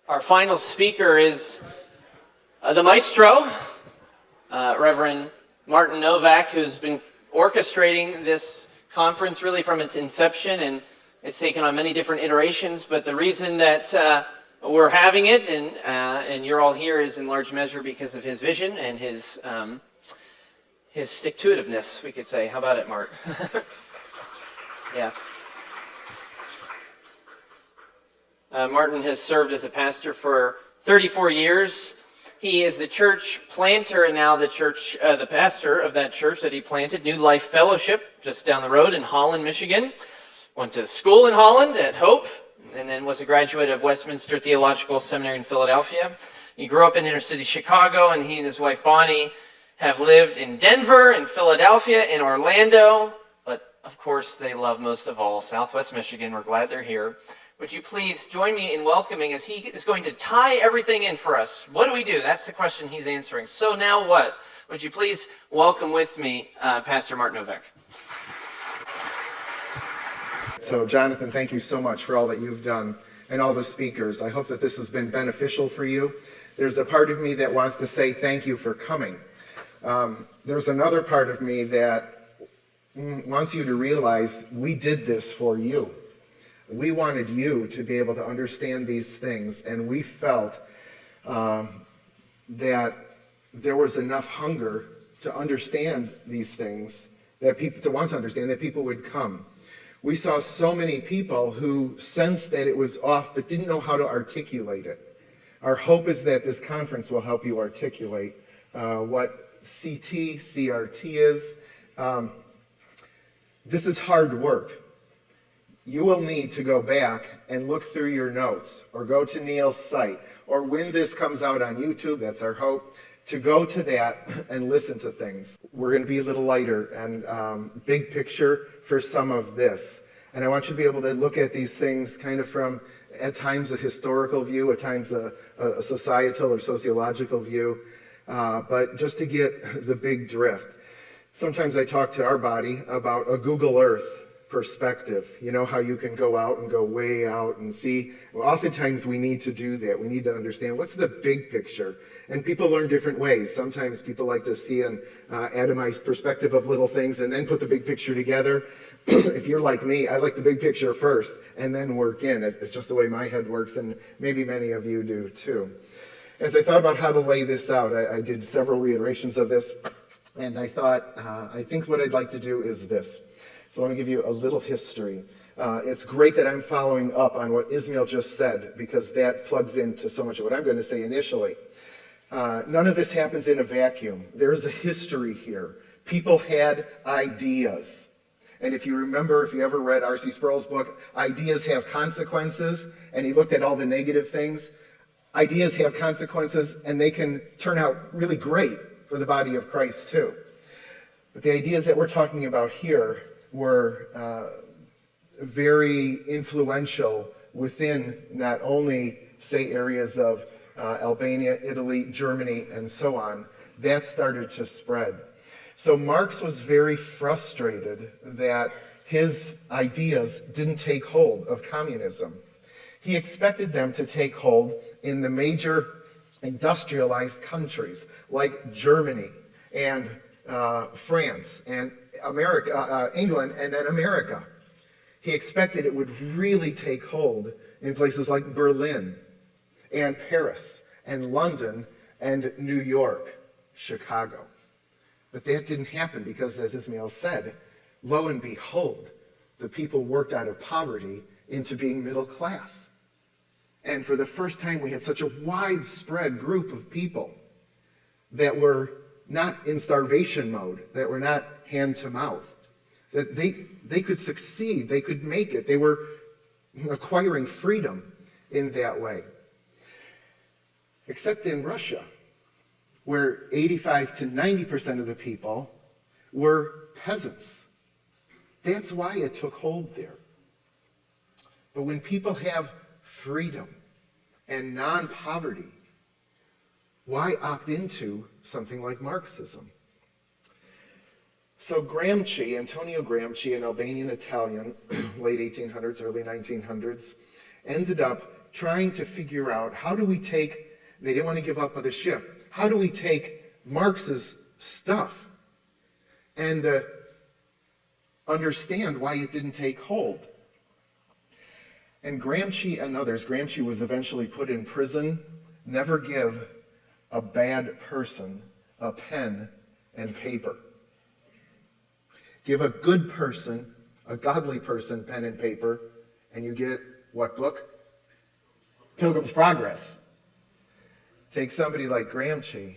Our final speaker is the maestro, Reverend Martin Novak, who's been orchestrating this conference really from its inception, and it's taken on many different iterations. But the reason that we're having it and you're all here is in large measure because of his vision and his stick-to-itiveness, we could say. How about it, Mart? Yes. Martin has served as a pastor for 34 years. He is the church planter and now the pastor of that church that he planted, New Life Fellowship, just down the road in Holland, Michigan. Went to school in Holland at Hope, and then was a graduate of Westminster Theological Seminary in Philadelphia. He grew up in inner city Chicago, and he and his wife Bonnie have lived in Denver, in Philadelphia, in Orlando, but of course they love most of all Southwest Michigan. We're glad they're here. Would you please join me in welcoming, as he is going to tie everything in for us. What do we do? That's the question he's answering. So now what? Would you please welcome with me Pastor Mart Novak. So Jonathan, thank you so much for all that you've done and all the speakers. I hope that this has been beneficial for you. There's a part of me that wants to say thank you for coming. There's another part of me that wants you to realize we did this for you. We wanted you to be able to understand these things, and we felt that there was enough hunger to understand these things, that people would come. We saw so many people who sensed that it was off but didn't know how to articulate it. Our hope is that this conference will help you articulate what CRT is. This is hard work. You will need to go back and look through your notes, or go to Neil's site, or when this comes out on YouTube, that's our hope, to go to that and listen to things. We're going to be a little lighter and big picture for some of this. And I want you to be able to look at these things kind of from, at times, a historical view, at times a societal or sociological view, but just to get the big drift. Sometimes I talk to our body about a Google Earth perspective. You know how you can go out and go way out and see. Well, oftentimes we need to do that. We need to understand what's the big picture. And people learn different ways. Sometimes people like to see an atomized perspective of little things and then put the big picture together. If you're like me, I like the big picture first and then work in. It's just the way my head works, and maybe many of you do too. As I thought about how to lay this out, I did several reiterations of this, and I thought, I think what I'd like to do is this. So let me give you a little history. It's great that I'm following up on what Ismail just said, because that plugs into so much of what I'm going to say initially. None of this happens in a vacuum. There's a history here. People had ideas. And if you remember, if you ever read R.C. Sproul's book, Ideas Have Consequences, and he looked at all the negative things, ideas have consequences, and they can turn out really great for the body of Christ too. But the ideas that we're talking about here were very influential within not only, say, areas of Albania, Italy, Germany, and so on. That started to spread. So Marx was very frustrated that his ideas didn't take hold of communism. He expected them to take hold in the major industrialized countries like Germany and France and America, England, and then America. He expected it would really take hold in places like Berlin and Paris and London and New York, Chicago. But that didn't happen because, as Ismail said, lo and behold, the people worked out of poverty into being middle class. And for the first time, we had such a widespread group of people that were not in starvation mode, that were not hand to mouth, that they could succeed, they could make it. They were acquiring freedom in that way. Except in Russia, where 85 to 90% of the people were peasants. That's why it took hold there. But when people have freedom and non-poverty, why opt into something like Marxism? So Antonio Gramsci, an Albanian Italian, late 1800s, early 1900s, ended up trying to figure out how do we take, they didn't want to give up on the ship, how do we take Marx's stuff and understand why it didn't take hold. And Gramsci and others, Gramsci was eventually put in prison. Never give a bad person a pen and paper. Give a good person, a godly person, pen and paper, and you get what book? Pilgrim's Progress. Take somebody like Gramsci,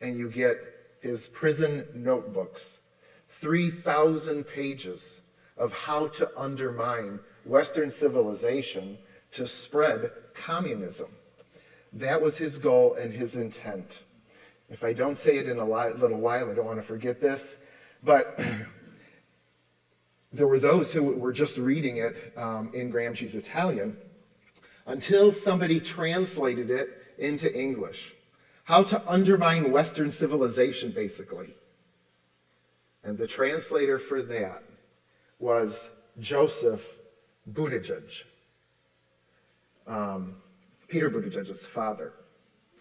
and you get his prison notebooks. 3,000 pages of how to undermine Western civilization to spread communism. That was his goal and his intent. If I don't say it in a little while, I don't want to forget this, but there were those who were just reading it in Gramsci's Italian until somebody translated it into English. How to undermine Western civilization, basically. And the translator for that was Joseph Buttigieg, Peter Buttigieg's father,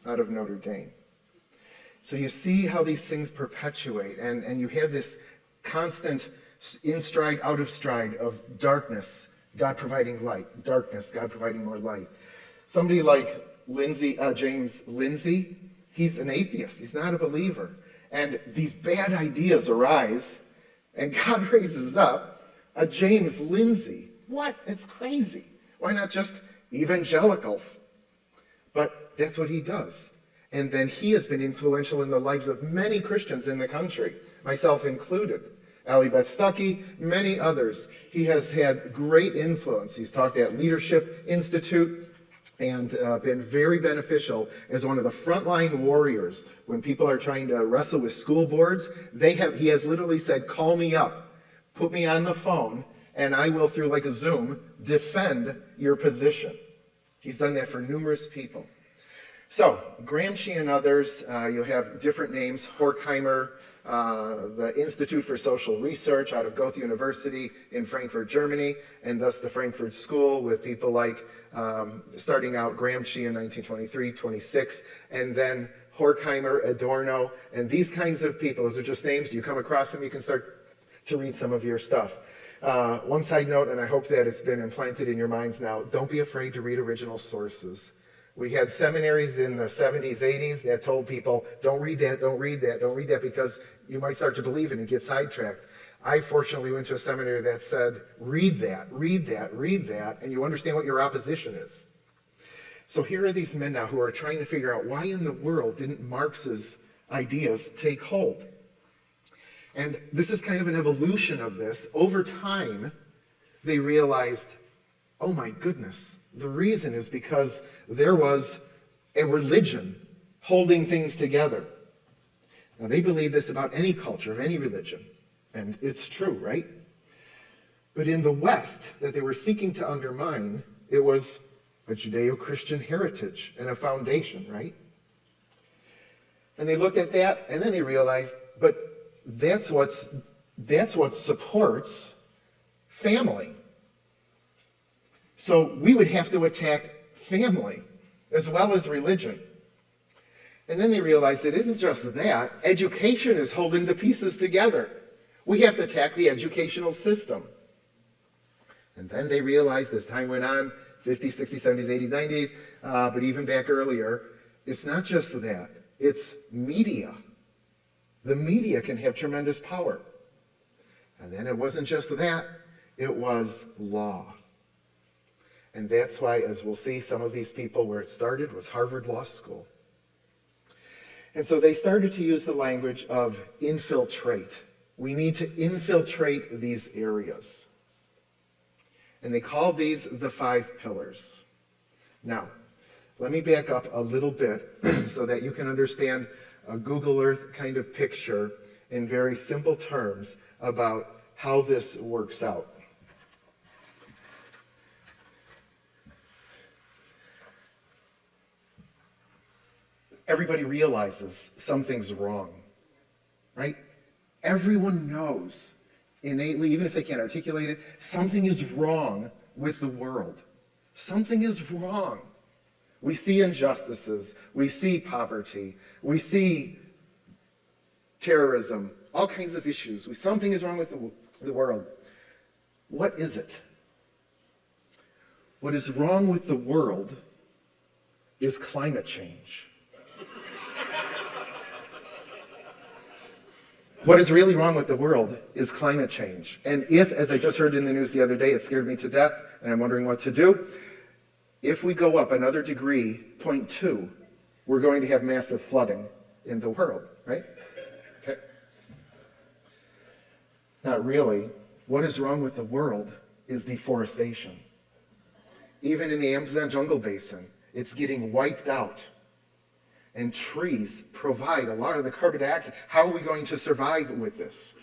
out of Notre Dame. So you see how these things perpetuate, and you have this constant in stride, out of stride of darkness, God providing light, darkness, God providing more light. Somebody like James Lindsay, he's an atheist, he's not a believer. And these bad ideas arise, and God raises up a James Lindsay. What? It's crazy. Why not just evangelicals? But that's what he does. And then he has been influential in the lives of many Christians in the country, myself included. Allie Beth Stuckey, many others. He has had great influence. He's taught at Leadership Institute and been very beneficial as one of the frontline warriors when people are trying to wrestle with school boards. He has literally said, call me up, put me on the phone, and I will, through like a Zoom, defend your position. He's done that for numerous people. So, Gramsci and others, you have different names, Horkheimer, the Institute for Social Research out of Goethe University in Frankfurt, Germany, and thus the Frankfurt School with people like, starting out Gramsci in 1923, 26, and then Horkheimer, Adorno, and these kinds of people. Those are just names. You come across them, you can start to read some of your stuff. One side note, and I hope that it's been implanted in your minds now, don't be afraid to read original sources. We had seminaries in the 70s, 80s that told people, don't read that, don't read that, don't read that, because you might start to believe it and get sidetracked. I fortunately went to a seminary that said, read that, read that, read that, and you understand what your opposition is. So here are these men now who are trying to figure out why in the world didn't Marx's ideas take hold? And this is kind of an evolution of this. Over time, they realized, oh my goodness, the reason is because there was a religion holding things together. Now, they believe this about any culture, of any religion, and it's true, right? But in the West, that they were seeking to undermine, it was a Judeo-Christian heritage and a foundation, right? And they looked at that, and then they realized, but that's what supports family. So we would have to attack family as well as religion. And then they realized it isn't just that. Education is holding the pieces together. We have to attack the educational system. And then they realized as time went on, 50s, 60s, 70s, 80s, 90s, but even back earlier, it's not just that. It's media. The media can have tremendous power. And then it wasn't just that. It was law. And that's why, as we'll see, some of these people, where it started was Harvard Law School. And so they started to use the language of infiltrate. We need to infiltrate these areas. And they called these the 5 pillars. Now, let me back up a little bit so that you can understand a Google Earth kind of picture in very simple terms about how this works out. Everybody realizes something's wrong, right? Everyone knows innately, even if they can't articulate it, something is wrong with the world. Something is wrong. We see injustices. We see poverty. We see terrorism. All kinds of issues. Something is wrong with the world. What is it? What is wrong with the world is climate change. What is really wrong with the world is climate change. And if, as I just heard in the news the other day, it scared me to death, and I'm wondering what to do, if we go up another degree, 0.2, we're going to have massive flooding in the world, right? Okay. Not really. What is wrong with the world is deforestation. Even in the Amazon jungle basin, it's getting wiped out. And trees provide a lot of the carbon dioxide. How are we going to survive with this?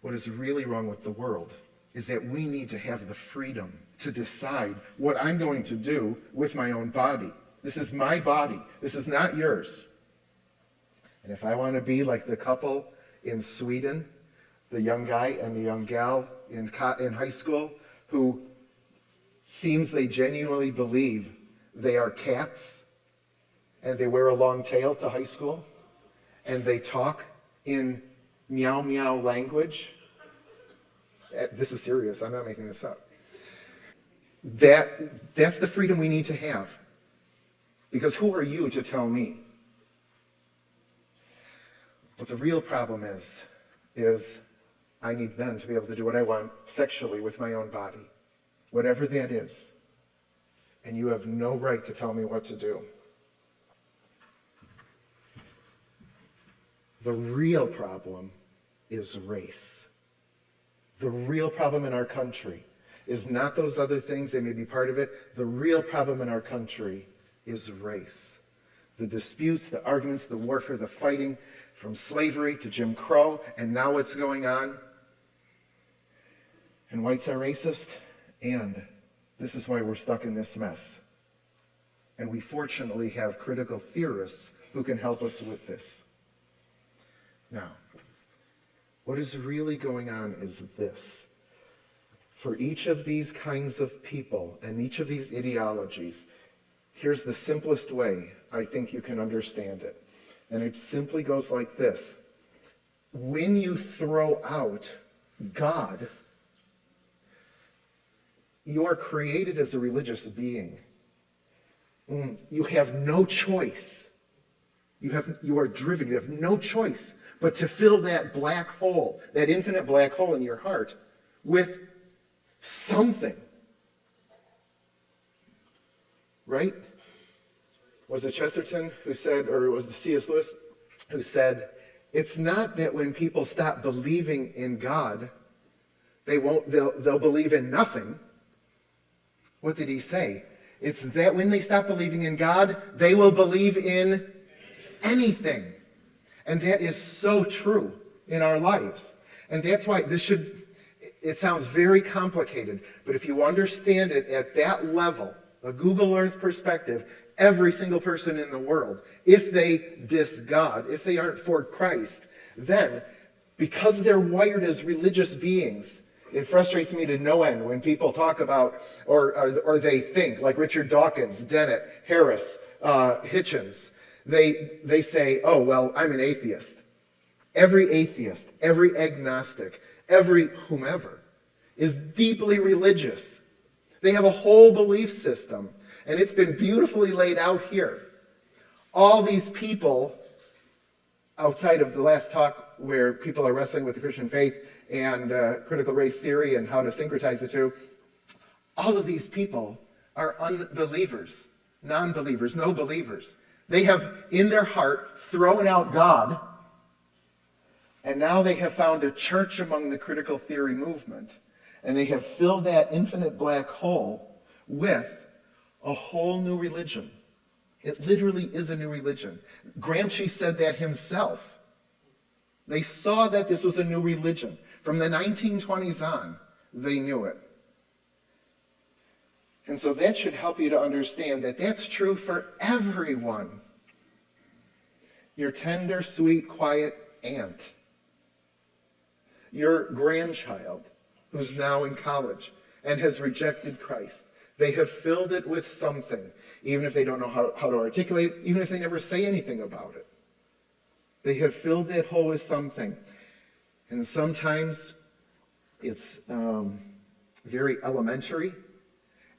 What is really wrong with the world is that we need to have the freedom to decide what I'm going to do with my own body. This is my body. This is not yours. And if I want to be like the couple in Sweden, the young guy and the young gal in high school who seems they genuinely believe they are cats and they wear a long tail to high school and they talk in meow meow language. This is serious. I'm not making this up. That's the freedom we need to have. Because who are you to tell me? What the real problem is I need then to be able to do what I want sexually with my own body, whatever that is. And you have no right to tell me what to do. The real problem is race. The real problem in our country is not those other things, they may be part of it. The real problem in our country is race. The disputes, the arguments, the warfare, the fighting, from slavery to Jim Crow, and now what's going on. And whites are racist, and this is why we're stuck in this mess. And we fortunately have critical theorists who can help us with this. Now, what is really going on is this. For each of these kinds of people and each of these ideologies, here's the simplest way I think you can understand it. And it simply goes like this. When you throw out God, you are created as a religious being. You have no choice. You are driven. You have no choice but to fill that black hole, that infinite black hole in your heart, with something. Right? Was it Chesterton who said, or was it C.S. Lewis who said, it's not that when people stop believing in God, they'll believe in nothing. What did he say? It's that when they stop believing in God, they will believe in anything. And that is so true in our lives. And that's why it sounds very complicated, but if you understand it at that level, a Google Earth perspective, every single person in the world, if they diss God, if they aren't for Christ, then because they're wired as religious beings, it frustrates me to no end when people talk about, or they think, like Richard Dawkins, Dennett, Harris, Hitchens, they say, oh, well, I'm an atheist. Every atheist, every agnostic, every whomever is deeply religious. They have a whole belief system, and it's been beautifully laid out here. All these people, outside of the last talk where people are wrestling with the Christian faith and critical race theory and how to syncretize the two, all of these people are unbelievers, non-believers, no believers. They have, in their heart, thrown out God, and now they have found a church among the critical theory movement, and they have filled that infinite black hole with a whole new religion. It literally is a new religion. Gramsci said that himself. They saw that this was a new religion. From the 1920s on, they knew it. And so that should help you to understand that that's true for everyone. Your tender, sweet, quiet aunt. Your grandchild who's now in college and has rejected Christ. They have filled it with something, even if they don't know how to articulate it, even if they never say anything about it. They have filled that hole with something. And sometimes it's very elementary,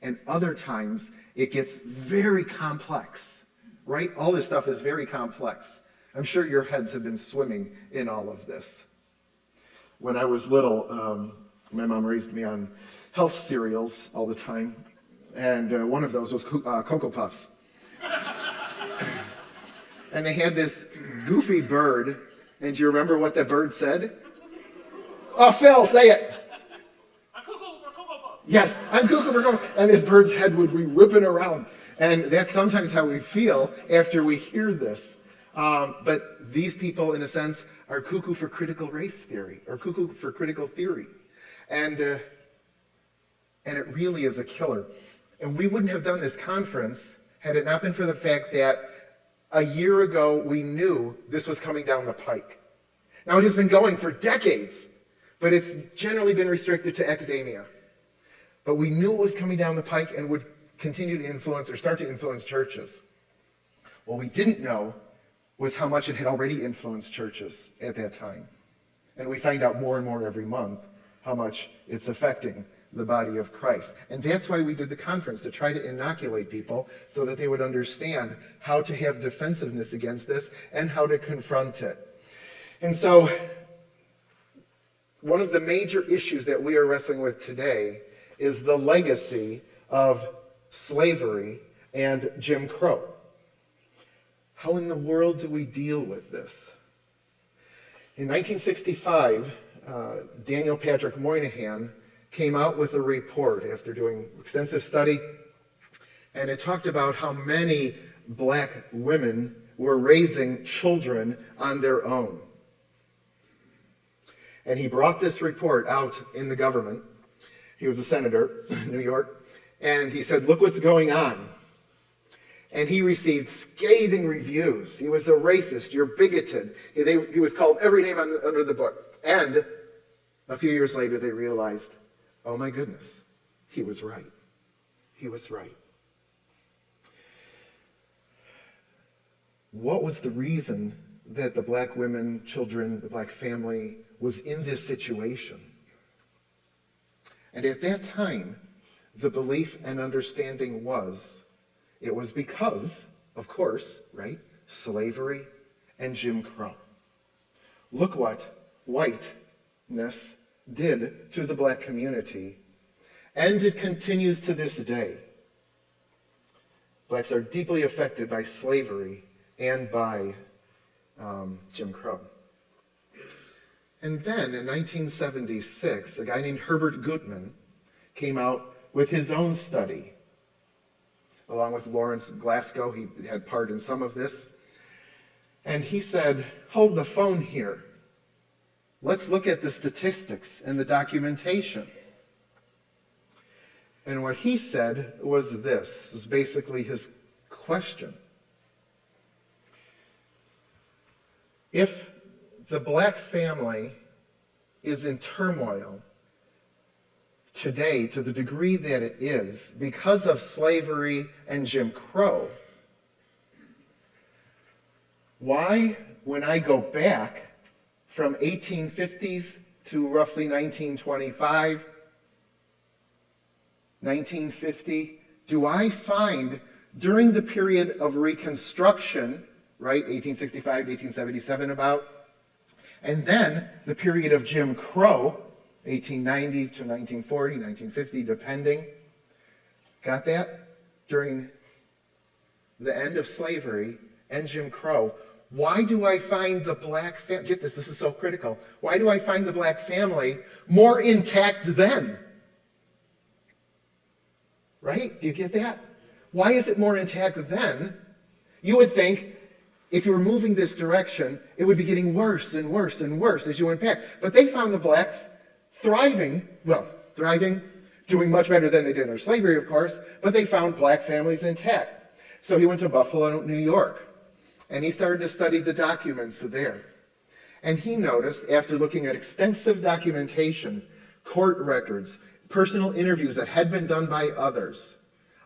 and other times it gets very complex, right? All this stuff is very complex. I'm sure your heads have been swimming in all of this. When I was little, my mom raised me on health cereals all the time, and one of those was Cocoa Puffs. And they had this goofy bird, and do you remember what that bird said? Oh, Phil, say it! I'm cuckoo for Cocoa Puffs. Yes, I'm cuckoo for Cocoa Puffs. And this bird's head would be whipping around. And that's sometimes how we feel after we hear this. But these people, in a sense, are cuckoo for critical race theory, or cuckoo for critical theory. And it really is a killer. And we wouldn't have done this conference had it not been for the fact that a year ago we knew this was coming down the pike. Now, it has been going for decades, but it's generally been restricted to academia. But we knew it was coming down the pike and would continue to influence or start to influence churches. What we didn't know was how much it had already influenced churches at that time. And we find out more and more every month how much it's affecting the body of Christ. And that's why we did the conference, to try to inoculate people so that they would understand how to have defensiveness against this and how to confront it. And so, one of the major issues that we are wrestling with today is the legacy of slavery and Jim Crow. How in the world do we deal with this? In 1965, Daniel Patrick Moynihan came out with a report after doing extensive study, and it talked about how many black women were raising children on their own. And he brought this report out in the government. He was a senator in New York, and he said, look what's going on. And he received scathing reviews. He was a racist, you're bigoted. He was called every name under the book. And a few years later, they realized, oh my goodness, he was right. He was right. What was the reason that the black women, children, the black family was in this situation? And at that time, the belief and understanding was, it was because, of course, right, slavery and Jim Crow. Look what whiteness did to the black community, and it continues to this day. Blacks are deeply affected by slavery and by Jim Crow. And then in 1976, a guy named Herbert Gutman came out with his own study, along with Lawrence Glasgow. He had part in some of this. And he said, hold the phone here. Let's look at the statistics and the documentation. And what he said was this. This is basically his question. If the black family is in turmoil today to the degree that it is because of slavery and Jim Crow, why, when I go back from 1850s to roughly 1925, 1950, do I find during the period of Reconstruction, right, 1865, 1877 about, and then the period of Jim Crow, 1890 to 1940, 1950, depending. Got that? During the end of slavery and Jim Crow, why do I find the black family, get this is so critical, why do I find the black family more intact then? Right? Do you get that? Why is it more intact then? You would think if you were moving this direction, it would be getting worse and worse and worse as you went back. But they found the blacks thriving, doing much better than they did under slavery, of course, but they found black families intact. So he went to Buffalo, New York, and he started to study the documents there. And he noticed, after looking at extensive documentation, court records, personal interviews that had been done by others,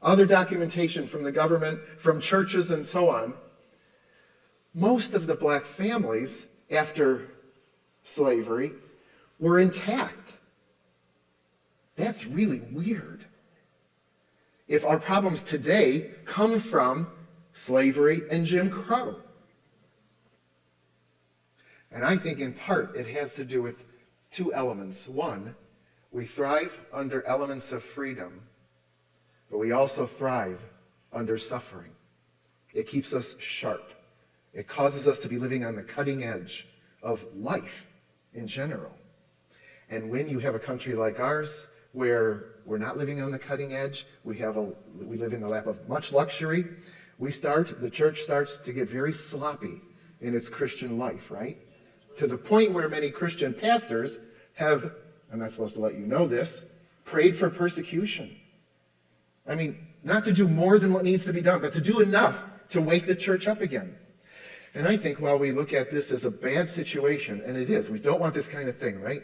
other documentation from the government, from churches and so on, most of the black families after slavery were intact. That's really weird. If our problems today come from slavery and Jim Crow. And I think in part it has to do with two elements. One, we thrive under elements of freedom, but we also thrive under suffering. It keeps us sharp. It causes us to be living on the cutting edge of life in general. And when you have a country like ours, where we're not living on the cutting edge, we live in the lap of much luxury, the church starts to get very sloppy in its Christian life, right? To the point where many Christian pastors have, I'm not supposed to let you know this, prayed for persecution. I mean, not to do more than what needs to be done, but to do enough to wake the church up again. And I think while we look at this as a bad situation, and it is, we don't want this kind of thing, right?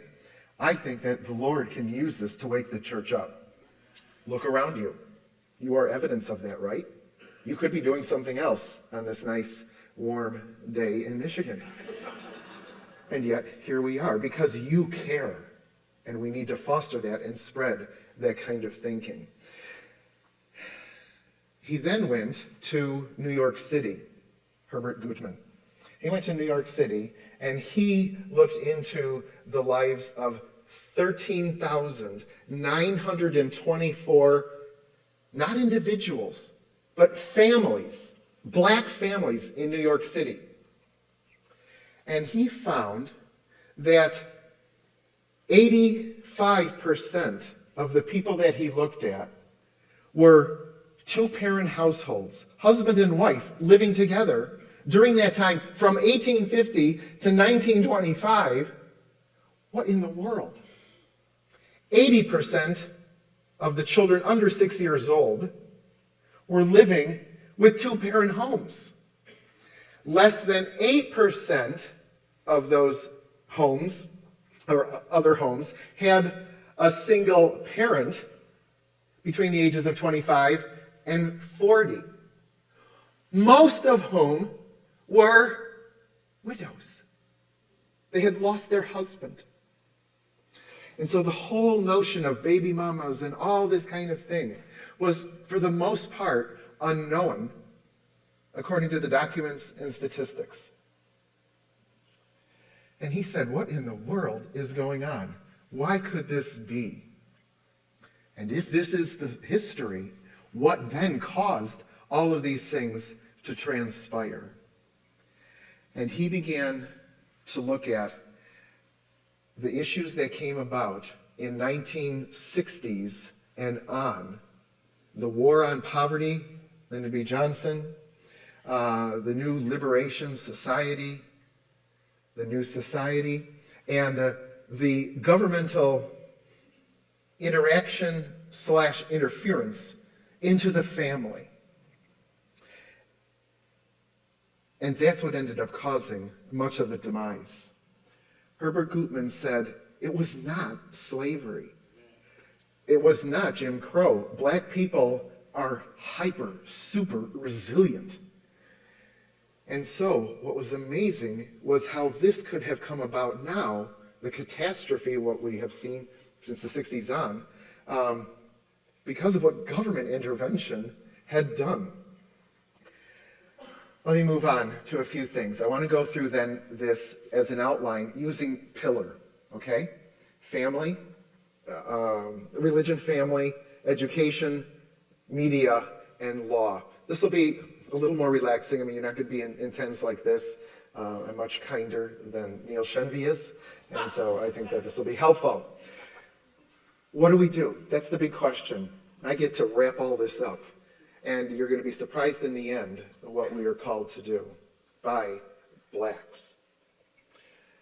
I think that the Lord can use this to wake the church up. Look around you. You are evidence of that, right? You could be doing something else on this nice, warm day in Michigan. And yet, here we are, because you care. And we need to foster that and spread that kind of thinking. He then went to New York City, Herbert Gutman. He went to New York City, and he looked into the lives of 13,924, not individuals, but families, black families in New York City. And he found that 85% of the people that he looked at were two-parent households, husband and wife living together during that time from 1850 to 1925. What in the world? 80% of the children under 6 years old were living with two-parent homes. Less than 8% of those homes, or other homes, had a single parent between the ages of 25 and 40. Most of whom were widows. They had lost their husband. And so the whole notion of baby mamas and all this kind of thing was, for the most part, unknown, according to the documents and statistics. And he said, what in the world is going on? Why could this be? And if this is the history, what then caused all of these things to transpire? And he began to look at the issues that came about in 1960s and on. The war on poverty, Lyndon B. Johnson, the new Liberation Society, the New Society, and the governmental interaction / interference into the family. And that's what ended up causing much of the demise. Herbert Gutman said, it was not slavery. It was not Jim Crow. Black people are super resilient. And so what was amazing was how this could have come about now, the catastrophe, what we have seen since the 60s on, because of what government intervention had done. Let me move on to a few things. I want to go through then this as an outline using pillar, okay? Family, religion, family, education, media, and law. This will be a little more relaxing. I mean, you're not going to be intense like this. I'm much kinder than Neil Shenvi is, and so I think that this will be helpful. What do we do? That's the big question. I get to wrap all this up. And you're going to be surprised in the end of what we are called to do by blacks.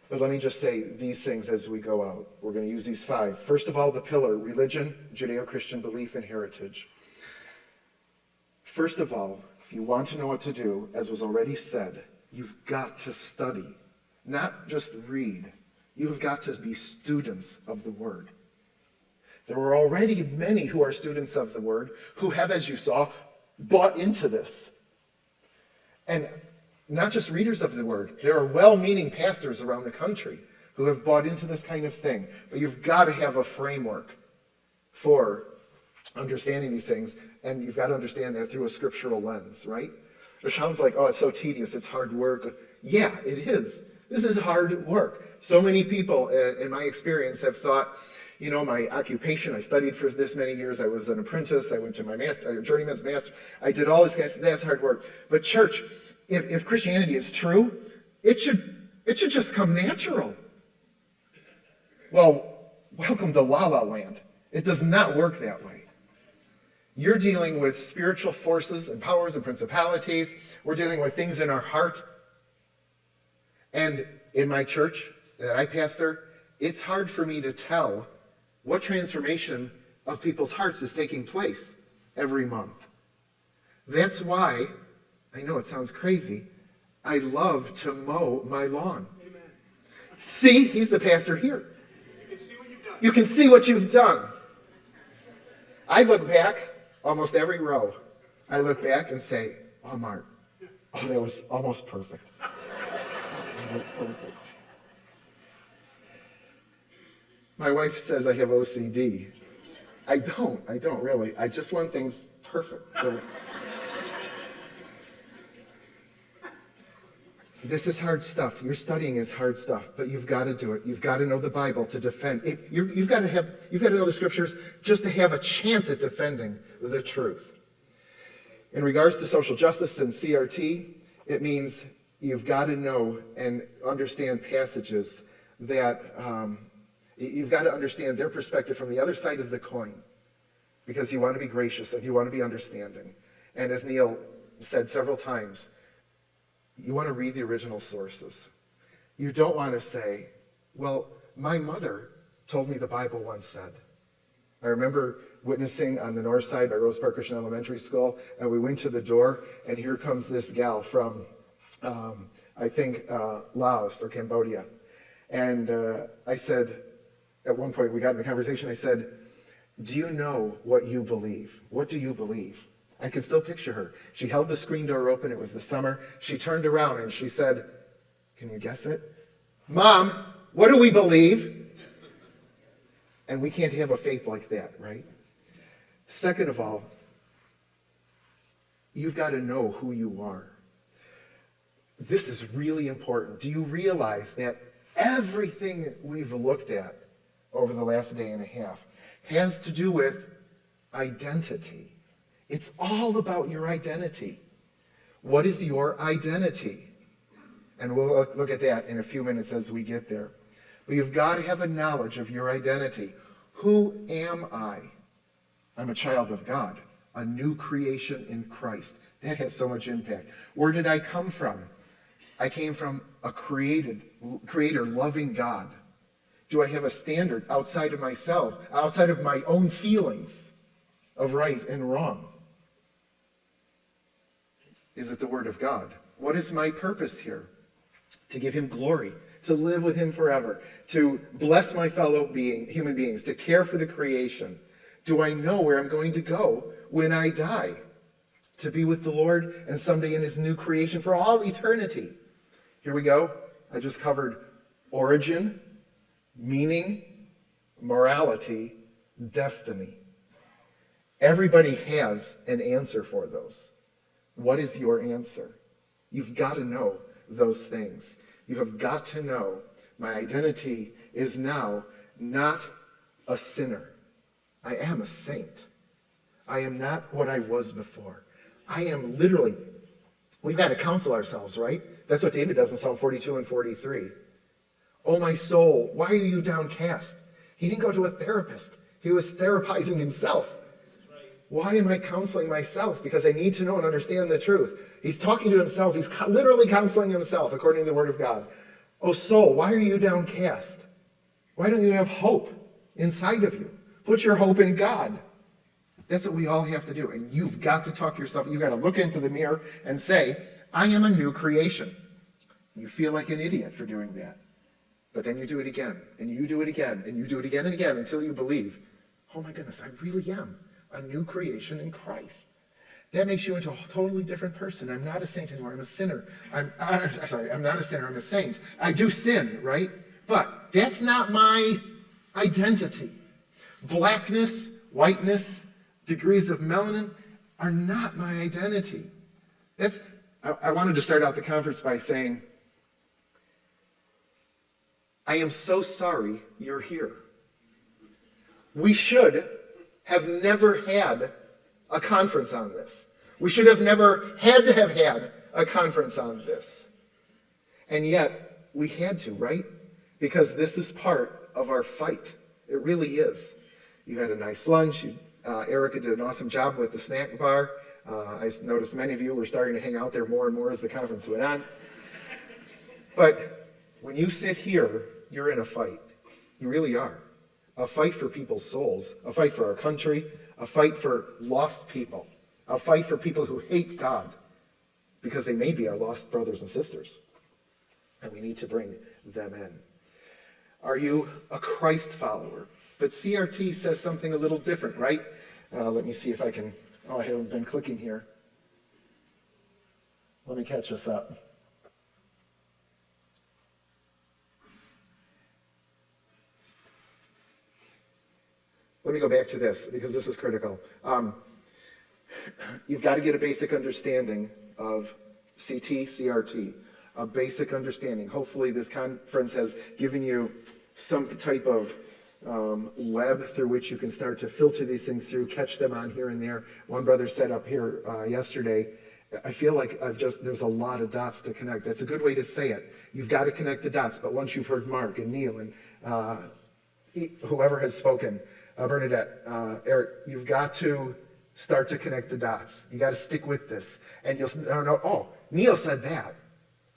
But let me just say these things as we go out. We're going to use these 5. First of all, the pillar, religion, Judeo-Christian belief, and heritage. First of all, if you want to know what to do, as was already said, you've got to study, not just read. You've got to be students of the Word. There were already many who are students of the word who have, as you saw, bought into this. And not just readers of the word, there are well-meaning pastors around the country who have bought into this kind of thing. But you've got to have a framework for understanding these things, and you've got to understand that through a scriptural lens, right? It sounds like, oh, it's so tedious, it's hard work. Yeah, it is. This is hard work. So many people, in my experience, have thought, you know, my occupation, I studied for this many years, I was an apprentice, I went to my journeyman's master, I did all this, guys, that's hard work. But church, if Christianity is true, it should just come natural. Well, welcome to La La Land. It does not work that way. You're dealing with spiritual forces and powers and principalities. We're dealing with things in our heart. And in my church that I pastor, it's hard for me to tell what transformation of people's hearts is taking place every month. That's why, I know it sounds crazy, I love to mow my lawn. Amen. See, he's the pastor here. You can see what you've done. You can see what you've done. I look back, almost every row, I look back and say, oh, Mart, oh, that was almost perfect. Perfect. My wife says I have OCD. I don't really. I just want things perfect. This is hard stuff. Your studying is hard stuff, but you've got to do it. You've got to know the Bible to defend. You've got to know the scriptures just to have a chance at defending the truth. In regards to social justice and CRT, it means you've got to know and understand passages that you've got to understand their perspective from the other side of the coin, because you want to be gracious and you want to be understanding. And as Neil said several times, you want to read the original sources. You don't want to say, well, my mother told me the Bible once said. I remember witnessing on the north side by Rose Park Christian Elementary School, and we went to the door, and here comes this gal from, I think, Laos or Cambodia. And I said, at one point we got in the conversation, I said, do you know what you believe? What do you believe? I can still picture her. She held the screen door open. It was the summer. She turned around and she said, can you guess it? Mom, what do we believe? And we can't have a faith like that, right? Second of all, you've got to know who you are. This is really important. Do you realize that everything we've looked at over the last day and a half has to do with identity? It's all about your identity. What is your identity? And we'll look at that in a few minutes as we get there. But you've got to have a knowledge of your identity. Who am I? I'm a child of God, a new creation in Christ. That has so much impact. Where did I come from? I came from a creator, loving God. Do I have a standard outside of myself, outside of my own feelings of right and wrong? Is it the Word of God? What is my purpose here? To give Him glory, to live with Him forever, to bless my fellow human beings, to care for the creation. Do I know where I'm going to go when I die? To be with the Lord and someday in His new creation for all eternity. Here we go. I just covered origin, meaning, morality, destiny. Everybody has an answer for those. What is your answer? You've got to know those things. You have got to know my identity is now not a sinner. I am a saint. I am not what I was before. I am literally, we've got to counsel ourselves, right? That's what David does in Psalm 42 and 43. Oh, my soul, why are you downcast? He didn't go to a therapist. He was therapizing himself. Why am I counseling myself? Because I need to know and understand the truth. He's talking to himself. He's literally counseling himself according to the Word of God. Oh, soul, why are you downcast? Why don't you have hope inside of you? Put your hope in God. That's what we all have to do. And you've got to talk yourself. You've got to look into the mirror and say, I am a new creation. You feel like an idiot for doing that. But then you do it again, and you do it again, and you do it again and again until you believe, oh my goodness, I really am a new creation in Christ. That makes you into a totally different person. I'm not a saint anymore. I'm a sinner. I'm not a sinner. I'm a saint. I do sin, right? But that's not my identity. Blackness, whiteness, degrees of melanin are not my identity. I wanted to start out the conference by saying, I am so sorry you're here. We should have never had a conference on this. We should have never had to have had a conference on this. And yet, we had to, right? Because this is part of our fight. It really is. You had a nice lunch. Erica did an awesome job with the snack bar. I noticed many of you were starting to hang out there more and more as the conference went on. But when you sit here, you're in a fight. You really are. A fight for people's souls, a fight for our country, a fight for lost people, a fight for people who hate God because they may be our lost brothers and sisters. And we need to bring them in. Are you a Christ follower? But CRT says something a little different, right? Let me see if I can, I haven't been clicking here. Let me catch us up. Let me go back to this, because this is critical. You've got to get a basic understanding of CT, CRT, a basic understanding. Hopefully this conference has given you some type of web through which you can start to filter these things through, catch them on here and there. One brother said up here yesterday, I feel like there's a lot of dots to connect. That's a good way to say it. You've got to connect the dots, but once you've heard Mark and Neil and whoever has spoken, Bernadette, Eric, you've got to start to connect the dots. You got to stick with this. And you'll know, oh, Neil said that.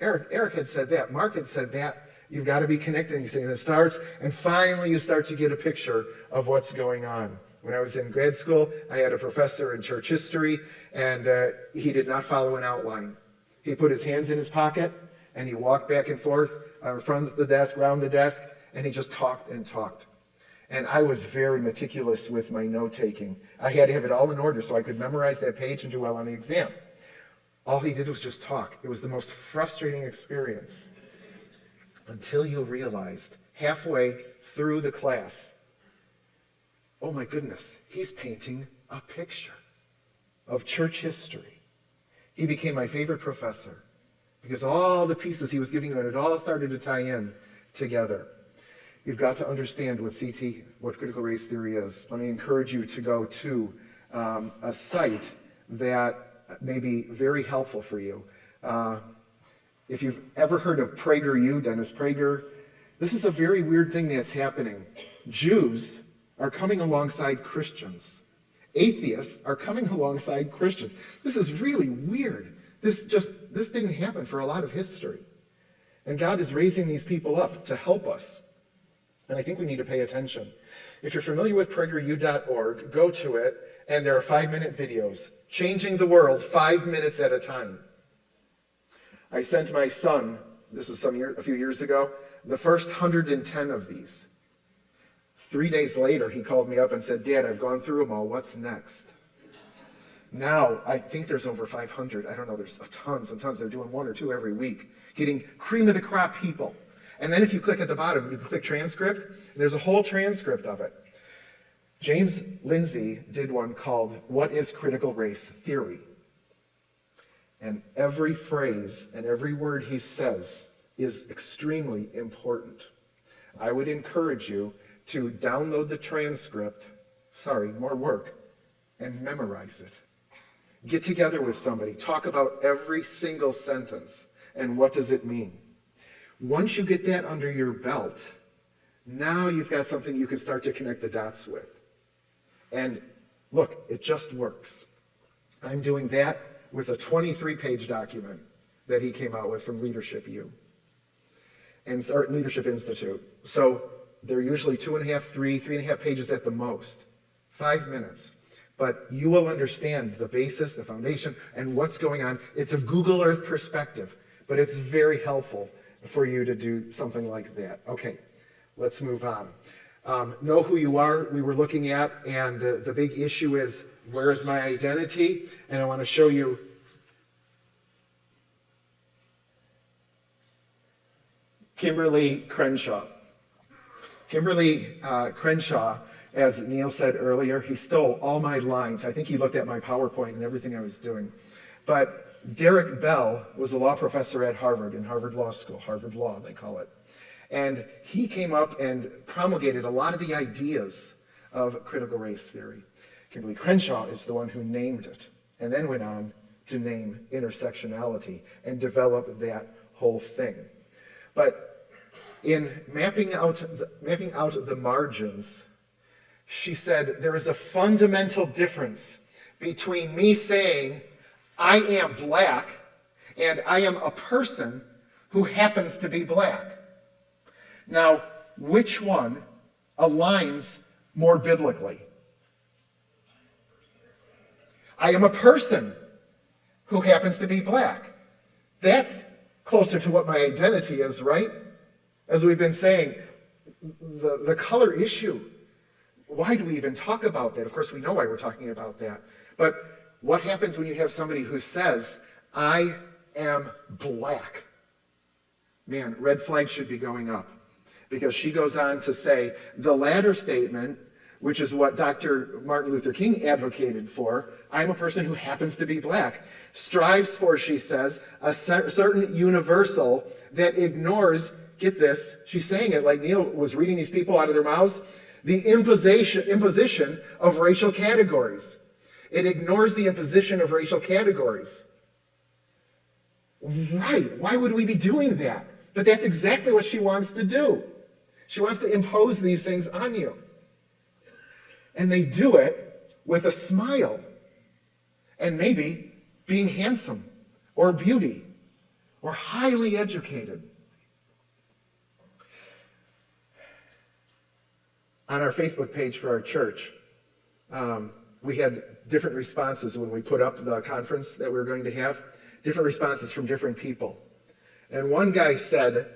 Eric had said that. Mark had said that. You've got to be connecting these things. And it starts, and finally you start to get a picture of what's going on. When I was in grad school, I had a professor in church history, and he did not follow an outline. He put his hands in his pocket, and he walked back and forth in front of the desk, around the desk, and he just talked and talked. And I was very meticulous with my note-taking. I had to have it all in order so I could memorize that page and do well on the exam. All he did was just talk. It was the most frustrating experience until you realized halfway through the class, oh my goodness, he's painting a picture of church history. He became my favorite professor because all the pieces he was giving me, it all started to tie in together. You've got to understand what CT, what critical race theory is. Let me encourage you to go to a site that may be very helpful for you. If you've ever heard of PragerU, Dennis Prager, this is a very weird thing that's happening. Jews are coming alongside Christians. Atheists are coming alongside Christians. This is really weird. This didn't happen for a lot of history. And God is raising these people up to help us. And I think we need to pay attention. If you're familiar with PragerU.org, go to it, and there are 5-minute videos, changing the world 5 minutes at a time. I sent my son, this was a few years ago, the first 110 of these. 3 days later, he called me up and said, Dad, I've gone through them all. What's next? Now, I think there's over 500. I don't know, there's tons and tons. They're doing 1 or 2 every week, getting cream of the crop people. And then if you click at the bottom, you can click transcript, and there's a whole transcript of it. James Lindsay did one called, What is Critical Race Theory? And every phrase and every word he says is extremely important. I would encourage you to download the transcript, more work, and memorize it. Get together with somebody, talk about every single sentence, and what does it mean. Once you get that under your belt, now you've got something you can start to connect the dots with. And look, it just works. I'm doing that with a 23-page document that he came out with from Leadership Leadership Institute. So they're usually 2.5, 3.5 pages at the most. 5 minutes. But you will understand the basis, the foundation, and what's going on. It's a Google Earth perspective, but it's very helpful for you to do something like that. Okay, let's move on. Know who you are, we were looking at, and the big issue is, where is my identity? And I want to show you Kimberly Crenshaw. Kimberly Crenshaw, as Neil said earlier, he stole all my lines. I think he looked at my PowerPoint and everything I was doing. But Derek Bell was a law professor at Harvard, in Harvard Law School, Harvard Law they call it. And he came up and promulgated a lot of the ideas of critical race theory. Kimberly Crenshaw is the one who named it, and then went on to name intersectionality and develop that whole thing. But in mapping out the margins, she said, there is a fundamental difference between me saying, I am black, and I am a person who happens to be black. Now, which one aligns more biblically? I am a person who happens to be black. That's closer to what my identity is, right? As we've been saying, the color issue, why do we even talk about that? Of course, we know why we're talking about that. But what happens when you have somebody who says, I am black? Man, red flags should be going up. Because she goes on to say, the latter statement, which is what Dr. Martin Luther King advocated for, I'm a person who happens to be black, strives for, she says, a certain universal that ignores, get this, she's saying it like Neil was reading these people out of their mouths, the imposition of racial categories. It ignores the imposition of racial categories. Right, why would we be doing that? But that's exactly what she wants to do. She wants to impose these things on you. And they do it with a smile. And maybe being handsome, or beauty, or highly educated. On our Facebook page for our church, we had different responses when we put up the conference that we were going to have, different responses from different people. And one guy said,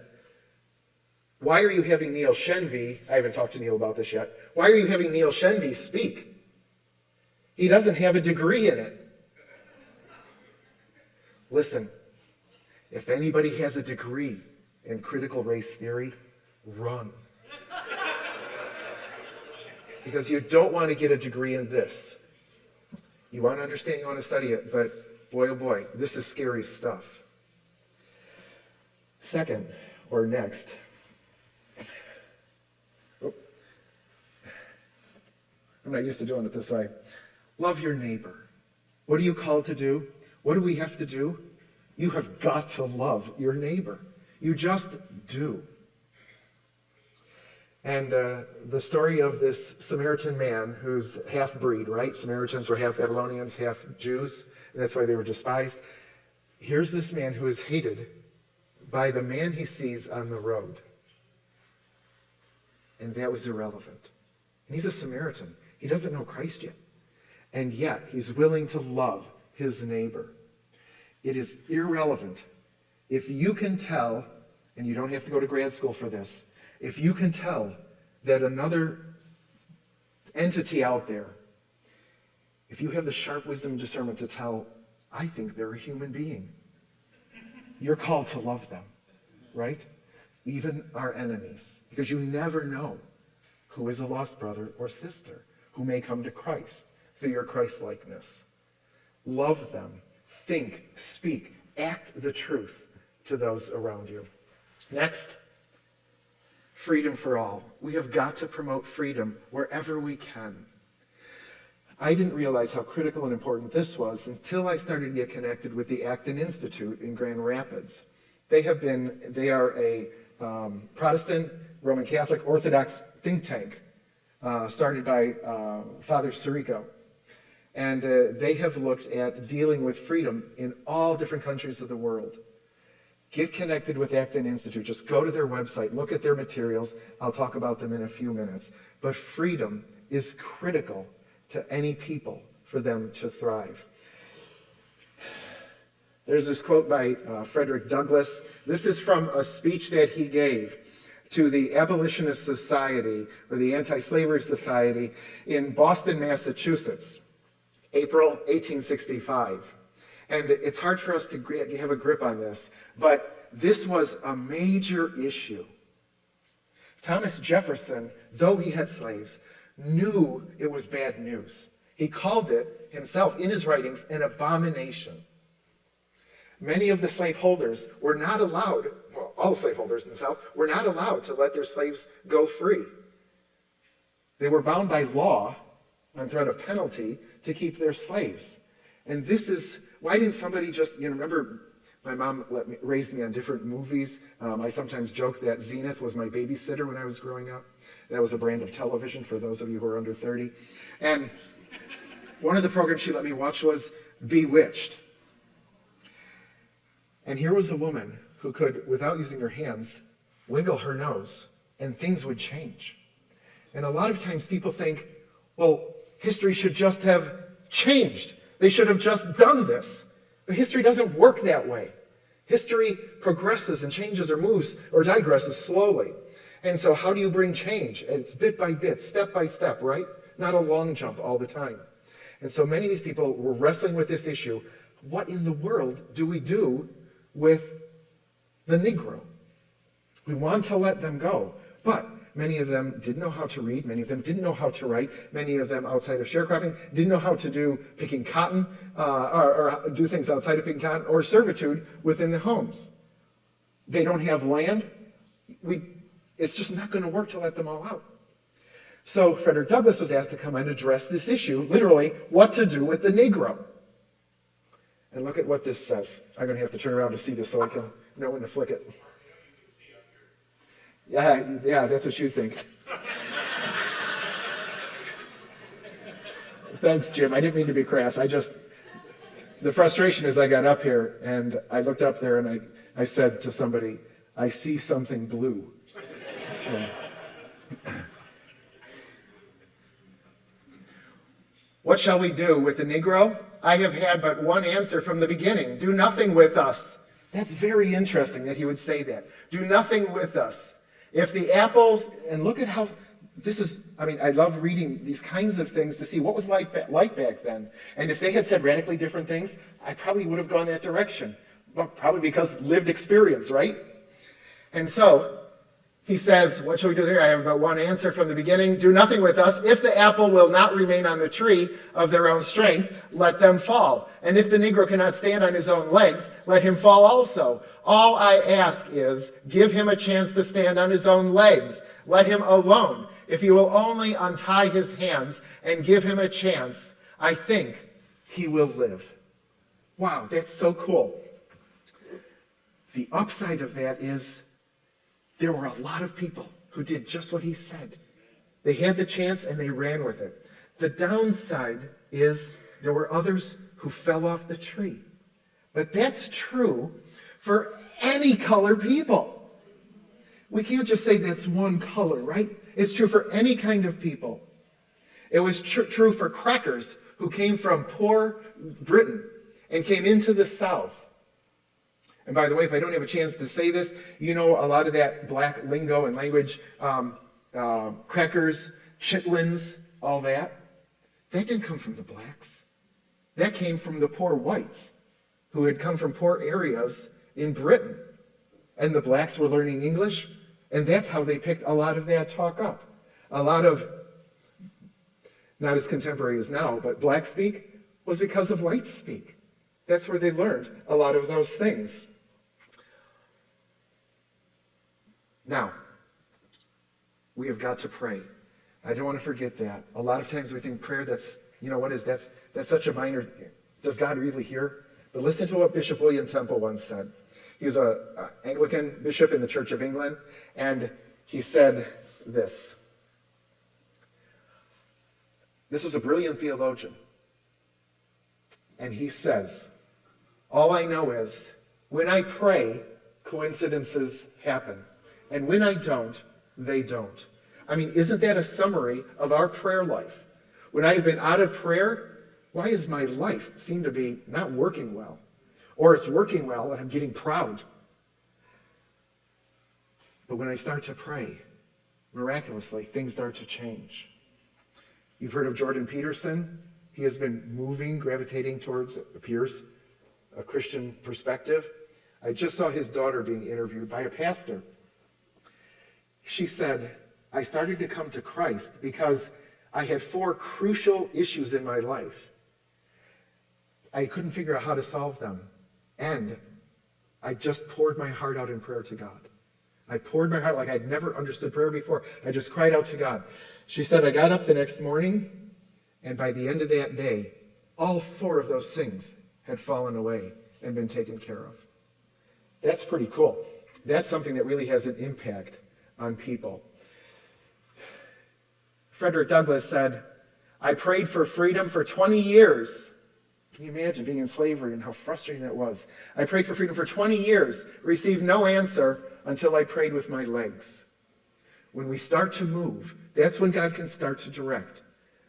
why are you having Neil Shenvi, I haven't talked to Neil about this yet, why are you having Neil Shenvi speak? He doesn't have a degree in it. Listen, if anybody has a degree in critical race theory, run. Because you don't want to get a degree in this. You want to understand, you want to study it, but boy, oh boy, this is scary stuff. Second, or next, I'm not used to doing it this way. Love your neighbor. What are you called to do? What do we have to do? You have got to love your neighbor. You just do. And the story of this Samaritan man who's half-breed, right? Samaritans were half Babylonians, half Jews, and that's why they were despised. Here's this man who is hated by the man he sees on the road. And that was irrelevant. And he's a Samaritan. He doesn't know Christ yet. And yet, he's willing to love his neighbor. It is irrelevant. If you can tell, and you don't have to go to grad school for this, if you can tell that another entity out there, if you have the sharp wisdom and discernment to tell, I think they're a human being, you're called to love them, right? Even our enemies. Because you never know who is a lost brother or sister who may come to Christ through your Christ-likeness. Love them. Think, speak, act the truth to those around you. Next, freedom for all. We have got to promote freedom wherever we can. I didn't realize how critical and important this was until I started to get connected with the Acton Institute in Grand Rapids. They are a Protestant, Roman Catholic, Orthodox think tank started by Father Sirico. And they have looked at dealing with freedom in all different countries of the world. Get connected with Acton Institute. Just go to their website, look at their materials. I'll talk about them in a few minutes. But freedom is critical to any people for them to thrive. There's this quote by Frederick Douglass. This is from a speech that he gave to the Abolitionist Society or the Anti-Slavery Society in Boston, Massachusetts, April 1865. And it's hard for us to have a grip on this, but this was a major issue. Thomas Jefferson, though he had slaves, knew it was bad news. He called it himself in his writings an abomination. Many of the slaveholders were not allowed, well, all slaveholders in the South were not allowed to let their slaves go free. They were bound by law on threat of penalty to keep their slaves. And this is, why didn't somebody just, remember my mom raised me on different movies. I sometimes joke that Zenith was my babysitter when I was growing up. That was a brand of television for those of you who are under 30. And one of the programs she let me watch was Bewitched. And here was a woman who could, without using her hands, wiggle her nose, and things would change. And a lot of times people think, well, history should just have changed. They should have just done this. But history doesn't work that way. History progresses and changes or moves or digresses slowly. And so how do you bring change? It's bit by bit, step by step, right? Not a long jump all the time. And so many of these people were wrestling with this issue. What in the world do we do with the Negro? We want to let them go, but many of them didn't know how to read, many of them didn't know how to write, many of them outside of sharecropping didn't know how to do picking cotton, or do things outside of picking cotton, or servitude within the homes. They don't have land. It's just not going to work to let them all out. So Frederick Douglass was asked to come and address this issue, literally, what to do with the Negro. And look at what this says. I'm going to have to turn around to see this so I can know when to flick it. Yeah, that's what you think. Thanks, Jim. I didn't mean to be crass. The frustration is I got up here and I looked up there and I said to somebody, I see something blue. So. What shall we do with the Negro? I have had but one answer from the beginning. Do nothing with us. That's very interesting that he would say that. Do nothing with us. If the apples, and look at how this is, I love reading these kinds of things to see what was like back then. And if they had said radically different things, I probably would have gone that direction. Well, probably because lived experience, right? And so, he says, what shall we do here? I have but one answer from the beginning. Do nothing with us. If the apple will not remain on the tree of their own strength, let them fall. And if the Negro cannot stand on his own legs, let him fall also. All I ask is, give him a chance to stand on his own legs. Let him alone. If you will only untie his hands and give him a chance, I think he will live. Wow, that's so cool. The upside of that is, there were a lot of people who did just what he said. They had the chance and they ran with it. The downside is there were others who fell off the tree. But that's true for any color people. We can't just say that's one color, right? It's true for any kind of people. It was true for crackers who came from poor Britain and came into the South. And by the way, if I don't have a chance to say this, a lot of that black lingo and language, crackers, chitlins, all that didn't come from the blacks. That came from the poor whites who had come from poor areas in Britain. And the blacks were learning English, and that's how they picked a lot of that talk up. A lot of, not as contemporary as now, but black speak was because of white speak. That's where they learned a lot of those things. Now, we have got to pray. I don't want to forget that. A lot of times we think prayer, that's such a minor, does God really hear? But listen to what Bishop William Temple once said. He was an Anglican bishop in the Church of England, and he said this. This was a brilliant theologian. And he says, all I know is, when I pray, coincidences happen. And when I don't, they don't. Isn't that a summary of our prayer life? When I have been out of prayer, why does my life seem to be not working well? Or it's working well and I'm getting proud. But when I start to pray, miraculously, things start to change. You've heard of Jordan Peterson. He has been gravitating towards, it appears, a Christian perspective. I just saw his daughter being interviewed by a pastor. She said, I started to come to Christ because I had 4 crucial issues in my life. I couldn't figure out how to solve them. And I just poured my heart out in prayer to God. I poured my heart like I'd never understood prayer before. I just cried out to God. She said, I got up the next morning, and by the end of that day, all 4 of those things had fallen away and been taken care of. That's pretty cool. That's something that really has an impact on people. Frederick Douglass said, I prayed for freedom for 20 years. Can you imagine being in slavery and how frustrating that was? I prayed for freedom for 20 years, received no answer until I prayed with my legs. When we start to move, that's when God can start to direct.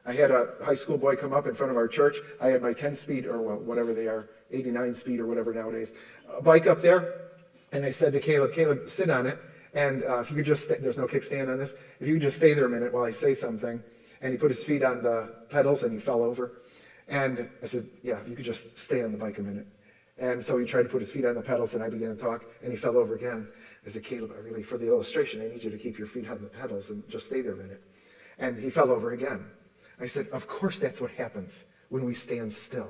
I had a high school boy come up in front of our church. I had my 10-speed, or whatever they are, 89-speed or whatever nowadays, a bike up there. And I said to Caleb, sit on it. And if you could just stay, there's no kickstand on this. If you could just stay there a minute while I say something. And he put his feet on the pedals and he fell over. And I said, yeah, you could just stay on the bike a minute. And so he tried to put his feet on the pedals and I began to talk and he fell over again. I said, Caleb, I really, for the illustration, I need you to keep your feet on the pedals and just stay there a minute. And he fell over again. I said, of course that's what happens when we stand still.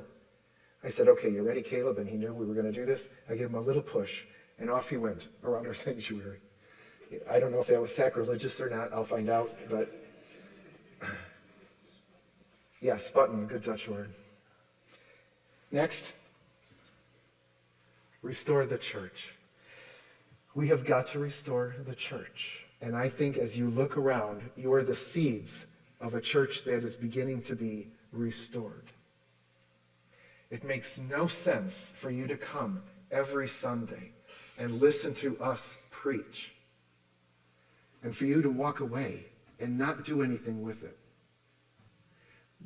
I said, okay, you ready, Caleb? And he knew we were going to do this. I gave him a little push and off he went around our sanctuary. I don't know if that was sacrilegious or not. I'll find out, but yeah, sputting, good Dutch word. Next, restore the church. We have got to restore the church. And I think as you look around, you are the seeds of a church that is beginning to be restored. It makes no sense for you to come every Sunday and listen to us preach, and for you to walk away and not do anything with it.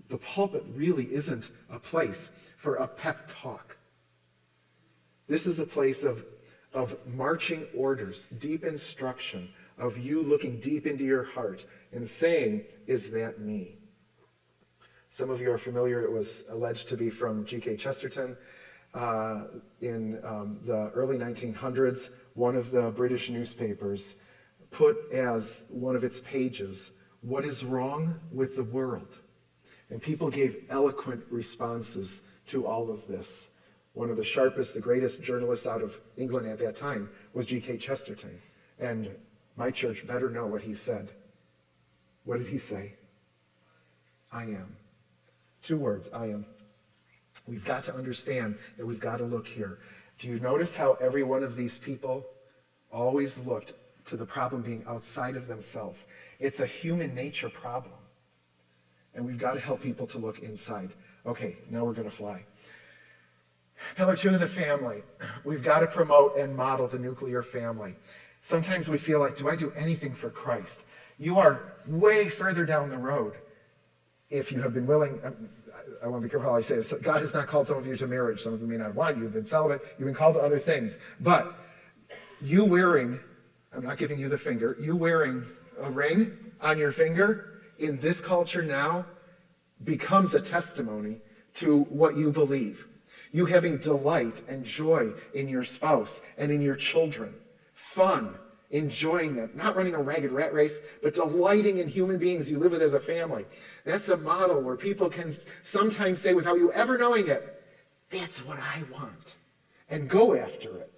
The pulpit really isn't a place for a pep talk. This is a place of marching orders, deep instruction, of you looking deep into your heart and saying, is that me? Some of you are familiar, it was alleged to be from G.K. Chesterton. In the early 1900s, one of the British newspapers put as one of its pages, what is wrong with the world? And people gave eloquent responses to all of this. One of the sharpest, the greatest journalists out of England at that time was G.K. Chesterton. And my church better know what he said. What did he say? I am. 2 words, I am. We've got to understand that we've got to look here. Do you notice how every one of these people always looked to the problem being outside of themselves? It's a human nature problem. And we've got to help people to look inside. Okay, now we're going to fly. Pillar 2 of the family. We've got to promote and model the nuclear family. Sometimes we feel like, do I do anything for Christ? You are way further down the road if you have been willing. I want to be careful how I say this. God has not called some of you to marriage. Some of you may not want. You've been celibate. You've been called to other things. But you wearing, I'm not giving you the finger, you wearing a ring on your finger in this culture now becomes a testimony to what you believe. You having delight and joy in your spouse and in your children. Fun, enjoying them, not running a ragged rat race, but delighting in human beings you live with as a family. That's a model where people can sometimes say without you ever knowing it, that's what I want, and go after it.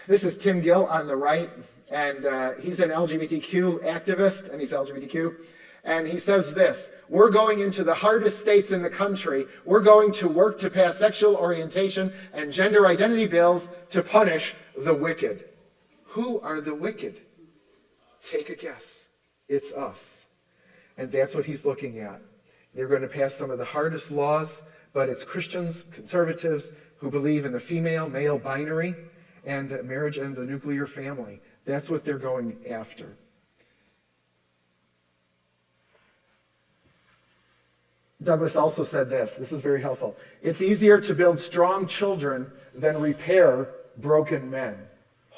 This is Tim Gill on the right, and he's an LGBTQ activist, and he's LGBTQ, and he says this, we're going into the hardest states in the country. We're going to work to pass sexual orientation and gender identity bills to punish the wicked. Who are the wicked? Take a guess. It's us. And that's what he's looking at. They're going to pass some of the hardest laws, but it's Christians, conservatives, who believe in the female-male binary and marriage and the nuclear family. That's what they're going after. Douglas also said this is very helpful. It's easier to build strong children than repair broken men.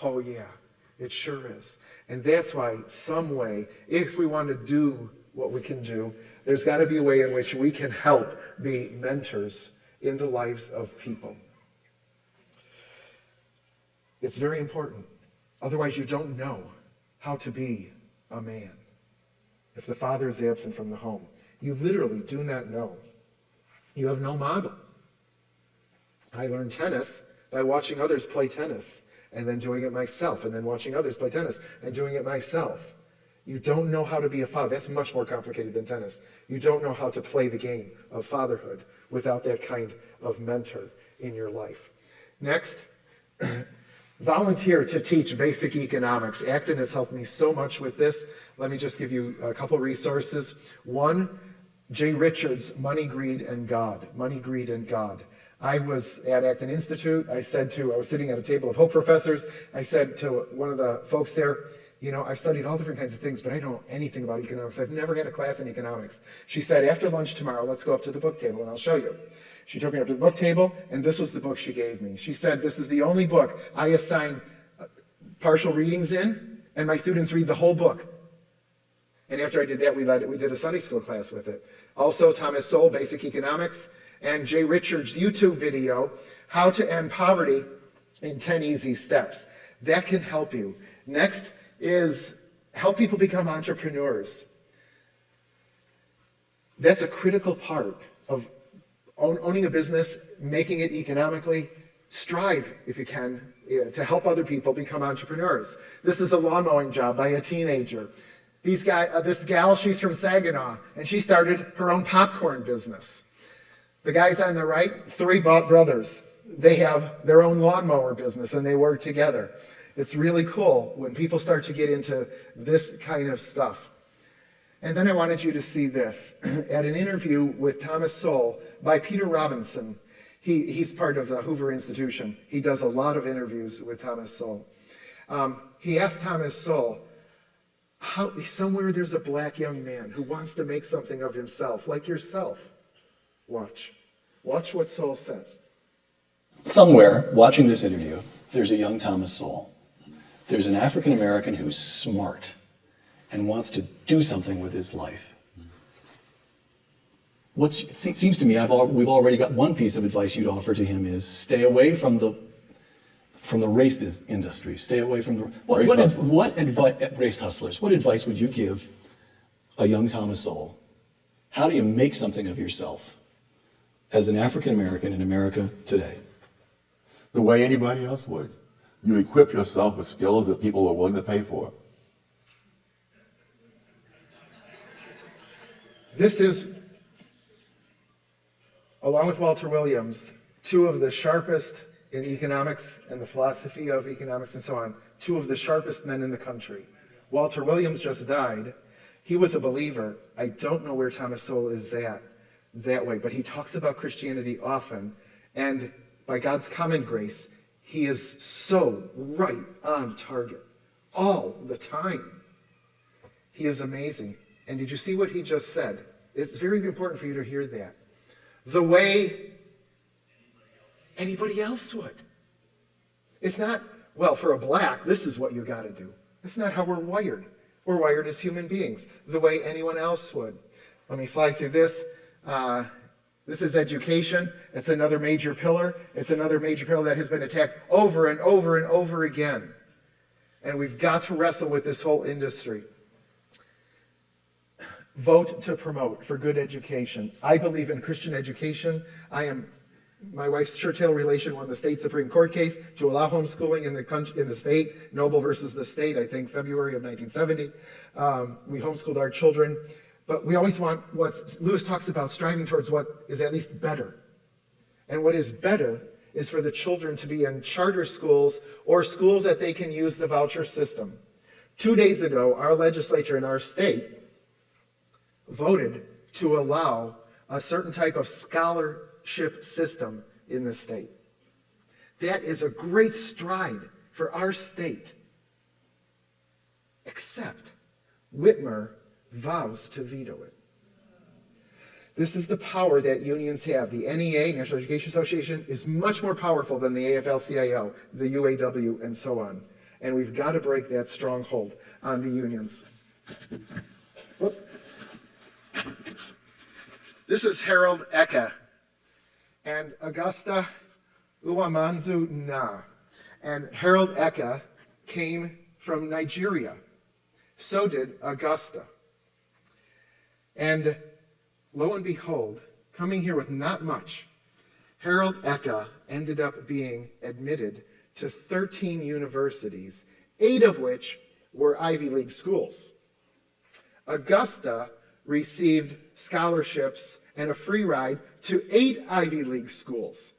Oh yeah, it sure is. And that's why some way, if we want to do what we can do, there's got to be a way in which we can help be mentors in the lives of people. It's very important. Otherwise, you don't know how to be a man. If the father is absent from the home, you literally do not know. You have no model. I learned tennis by watching others play tennis and then doing it myself, and then watching others play tennis and doing it myself. You don't know how to be a father. That's much more complicated than tennis. You don't know how to play the game of fatherhood without that kind of mentor in your life. Next, volunteer to teach basic economics. Acton has helped me so much with this. Let me just give you a couple resources. One, Jay Richards' Money, Greed, and God. Money, Greed, and God. I was at Acton Institute. I was sitting at a table of Hope professors. I said to one of the folks there, you know, I've studied all different kinds of things, but I don't know anything about economics. I've never had a class in economics. She said, after lunch tomorrow, let's go up to the book table and I'll show you. She took me up to the book table, and this was the book she gave me. She said, this is the only book I assign partial readings in, and my students read the whole book. And after I did that, we did a Sunday school class with it. Also, Thomas Sowell, Basic Economics, and Jay Richards' YouTube video, How to End Poverty in 10 Easy Steps. That can help you. Next is help people become entrepreneurs. That's a critical part of owning a business, making it economically. Strive, if you can, to help other people become entrepreneurs. This is a lawn mowing job by a teenager. This gal, she's from Saginaw, and she started her own popcorn business. The guys on the right, three brothers. They have their own lawnmower business, and they work together. It's really cool when people start to get into this kind of stuff. And then I wanted you to see this. At an interview with Thomas Sowell by Peter Robinson, he's part of the Hoover Institution. He does a lot of interviews with Thomas Sowell. He asked Thomas Sowell, somewhere there's a black young man who wants to make something of himself, like yourself. Watch what Sowell says. Somewhere, watching this interview, there's a young Thomas Sowell. There's an African American who's smart and wants to do something with his life. It seems to me we've already got one piece of advice you'd offer to him is stay away from the racist industry. Stay away from the race hustlers. What advice would you give a young Thomas Sowell? How do you make something of yourself as an African American in America today? The way anybody else would. You equip yourself with skills that people are willing to pay for. This is, along with Walter Williams, two of the sharpest in economics and the philosophy of economics and so on, two of the sharpest men in the country. Walter Williams just died. He was a believer. I don't know where Thomas Sowell is at that way, but he talks about Christianity often, and by God's common grace, he is so right on target all the time. He is amazing. And did you see what he just said? It's very important for you to hear that. The way anybody else would. It's not, well, for a black, this is what you got to do. That's not how we're wired. We're wired as human beings, the way anyone else would. Let me fly through this. This is education. It's another major pillar. It's another major pillar that has been attacked over and over and over again. And we've got to wrestle with this whole industry. Vote to promote for good education. I believe in Christian education. My wife's church-tail relation won the state Supreme Court case to allow homeschooling in the state, Noble versus the state, I think February of 1970. We homeschooled our children. But we always want Lewis talks about striving towards what is at least better. And what is better is for the children to be in charter schools or schools that they can use the voucher system. 2 days ago, our legislature in our state voted to allow a certain type of scholarship system in the state. That is a great stride for our state. Except Whitmer vows to veto it. This is the power that unions have. The NEA, National Education Association, is much more powerful than the AFL-CIO, the UAW, and so on. And we've got to break that stronghold on the unions. Whoop. This is Harold Eke and Augusta Uwamanzu Na. And Harold Eke came from Nigeria. So did Augusta. And lo and behold, coming here with not much, Harold Eke ended up being admitted to 13 universities, 8 of which were Ivy League schools. Augusta received scholarships and a free ride to 8 Ivy League schools.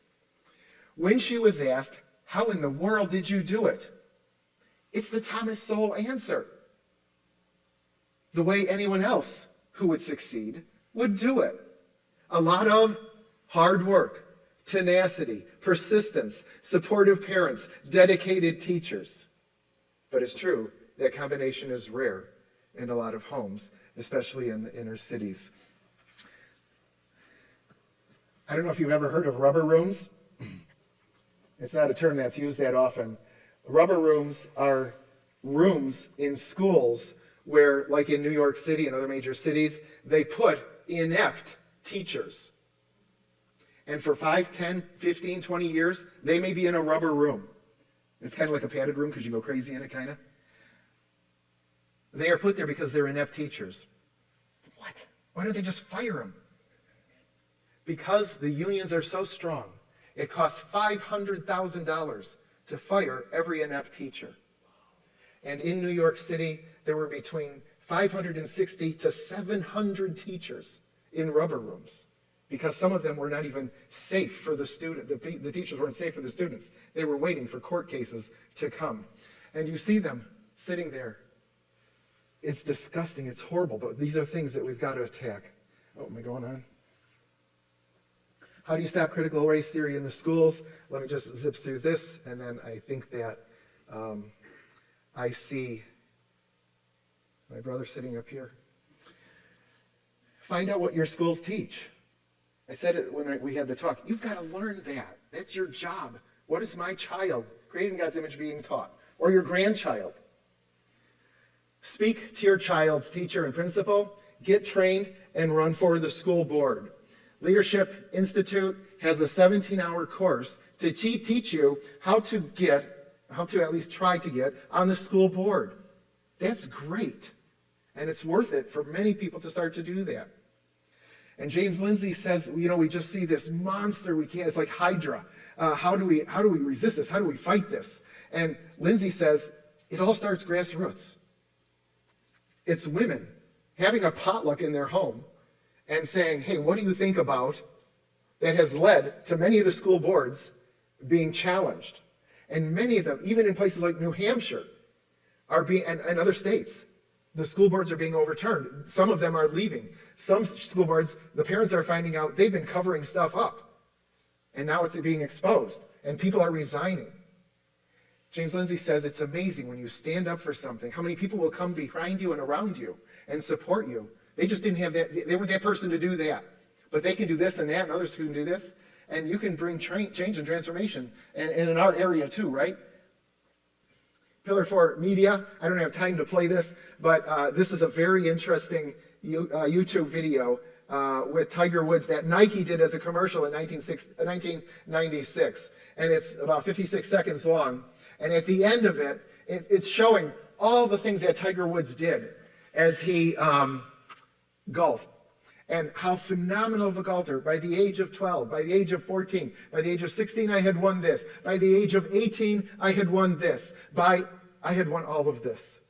When she was asked, how in the world did you do it? It's the Thomas Sowell answer. The way anyone else who would succeed would do it. A lot of hard work, tenacity, persistence, supportive parents, dedicated teachers. But it's true, that combination is rare in a lot of homes, especially in the inner cities. I don't know if you've ever heard of rubber rooms. It's not a term that's used that often. Rubber rooms are rooms in schools where, like in New York City and other major cities, they put inept teachers. And for 5, 10, 15, 20 years, they may be in a rubber room. It's kind of like a padded room because you go crazy in it, kind of. They are put there because they're inept teachers. What? Why don't they just fire them? Because the unions are so strong, it costs $500,000 to fire every inept teacher. And in New York City, there were between 560 to 700 teachers in rubber rooms because some of them were not even safe for the student. The teachers weren't safe for the students. They were waiting for court cases to come. And you see them sitting there. It's disgusting. It's horrible. But these are things that we've got to attack. Oh, am I going on? How do you stop critical race theory in the schools? Let me just zip through this, and then I think that I see my brother sitting up here. Find out what your schools teach. I said it when we had the talk. You've got to learn that. That's your job. What is my child, created in God's image, being taught? Or your grandchild? Speak to your child's teacher and principal. Get trained and run for the school board. Leadership Institute has a 17-hour course to teach you how to at least try to get on the school board. That's great. And it's worth it for many people to start to do that. And James Lindsay says, we just see this monster. It's like Hydra. How do we resist this? How do we fight this? And Lindsay says, it all starts grassroots. It's women having a potluck in their home and saying, hey, what do you think about? That has led to many of the school boards being challenged. And many of them, even in places like New Hampshire, and other states, the school boards are being overturned. Some of them are leaving. Some school boards, the parents are finding out they've been covering stuff up. And now it's being exposed. And people are resigning. James Lindsay says it's amazing when you stand up for something, how many people will come behind you and around you and support you. They just didn't have that, they weren't that person to do that. But they can do this and that, and others can do this. And you can bring change and transformation. And in our area too, right? Pillar 4 Media, I don't have time to play this, but this is a very interesting YouTube video with Tiger Woods that Nike did as a commercial in 1996. And it's about 56 seconds long. And at the end of it, it's showing all the things that Tiger Woods did as he golfed. And how phenomenal of a golfer. By the age of 12, by the age of 14, by the age of 16, I had won this. By the age of 18, I had won this. I had won all of this.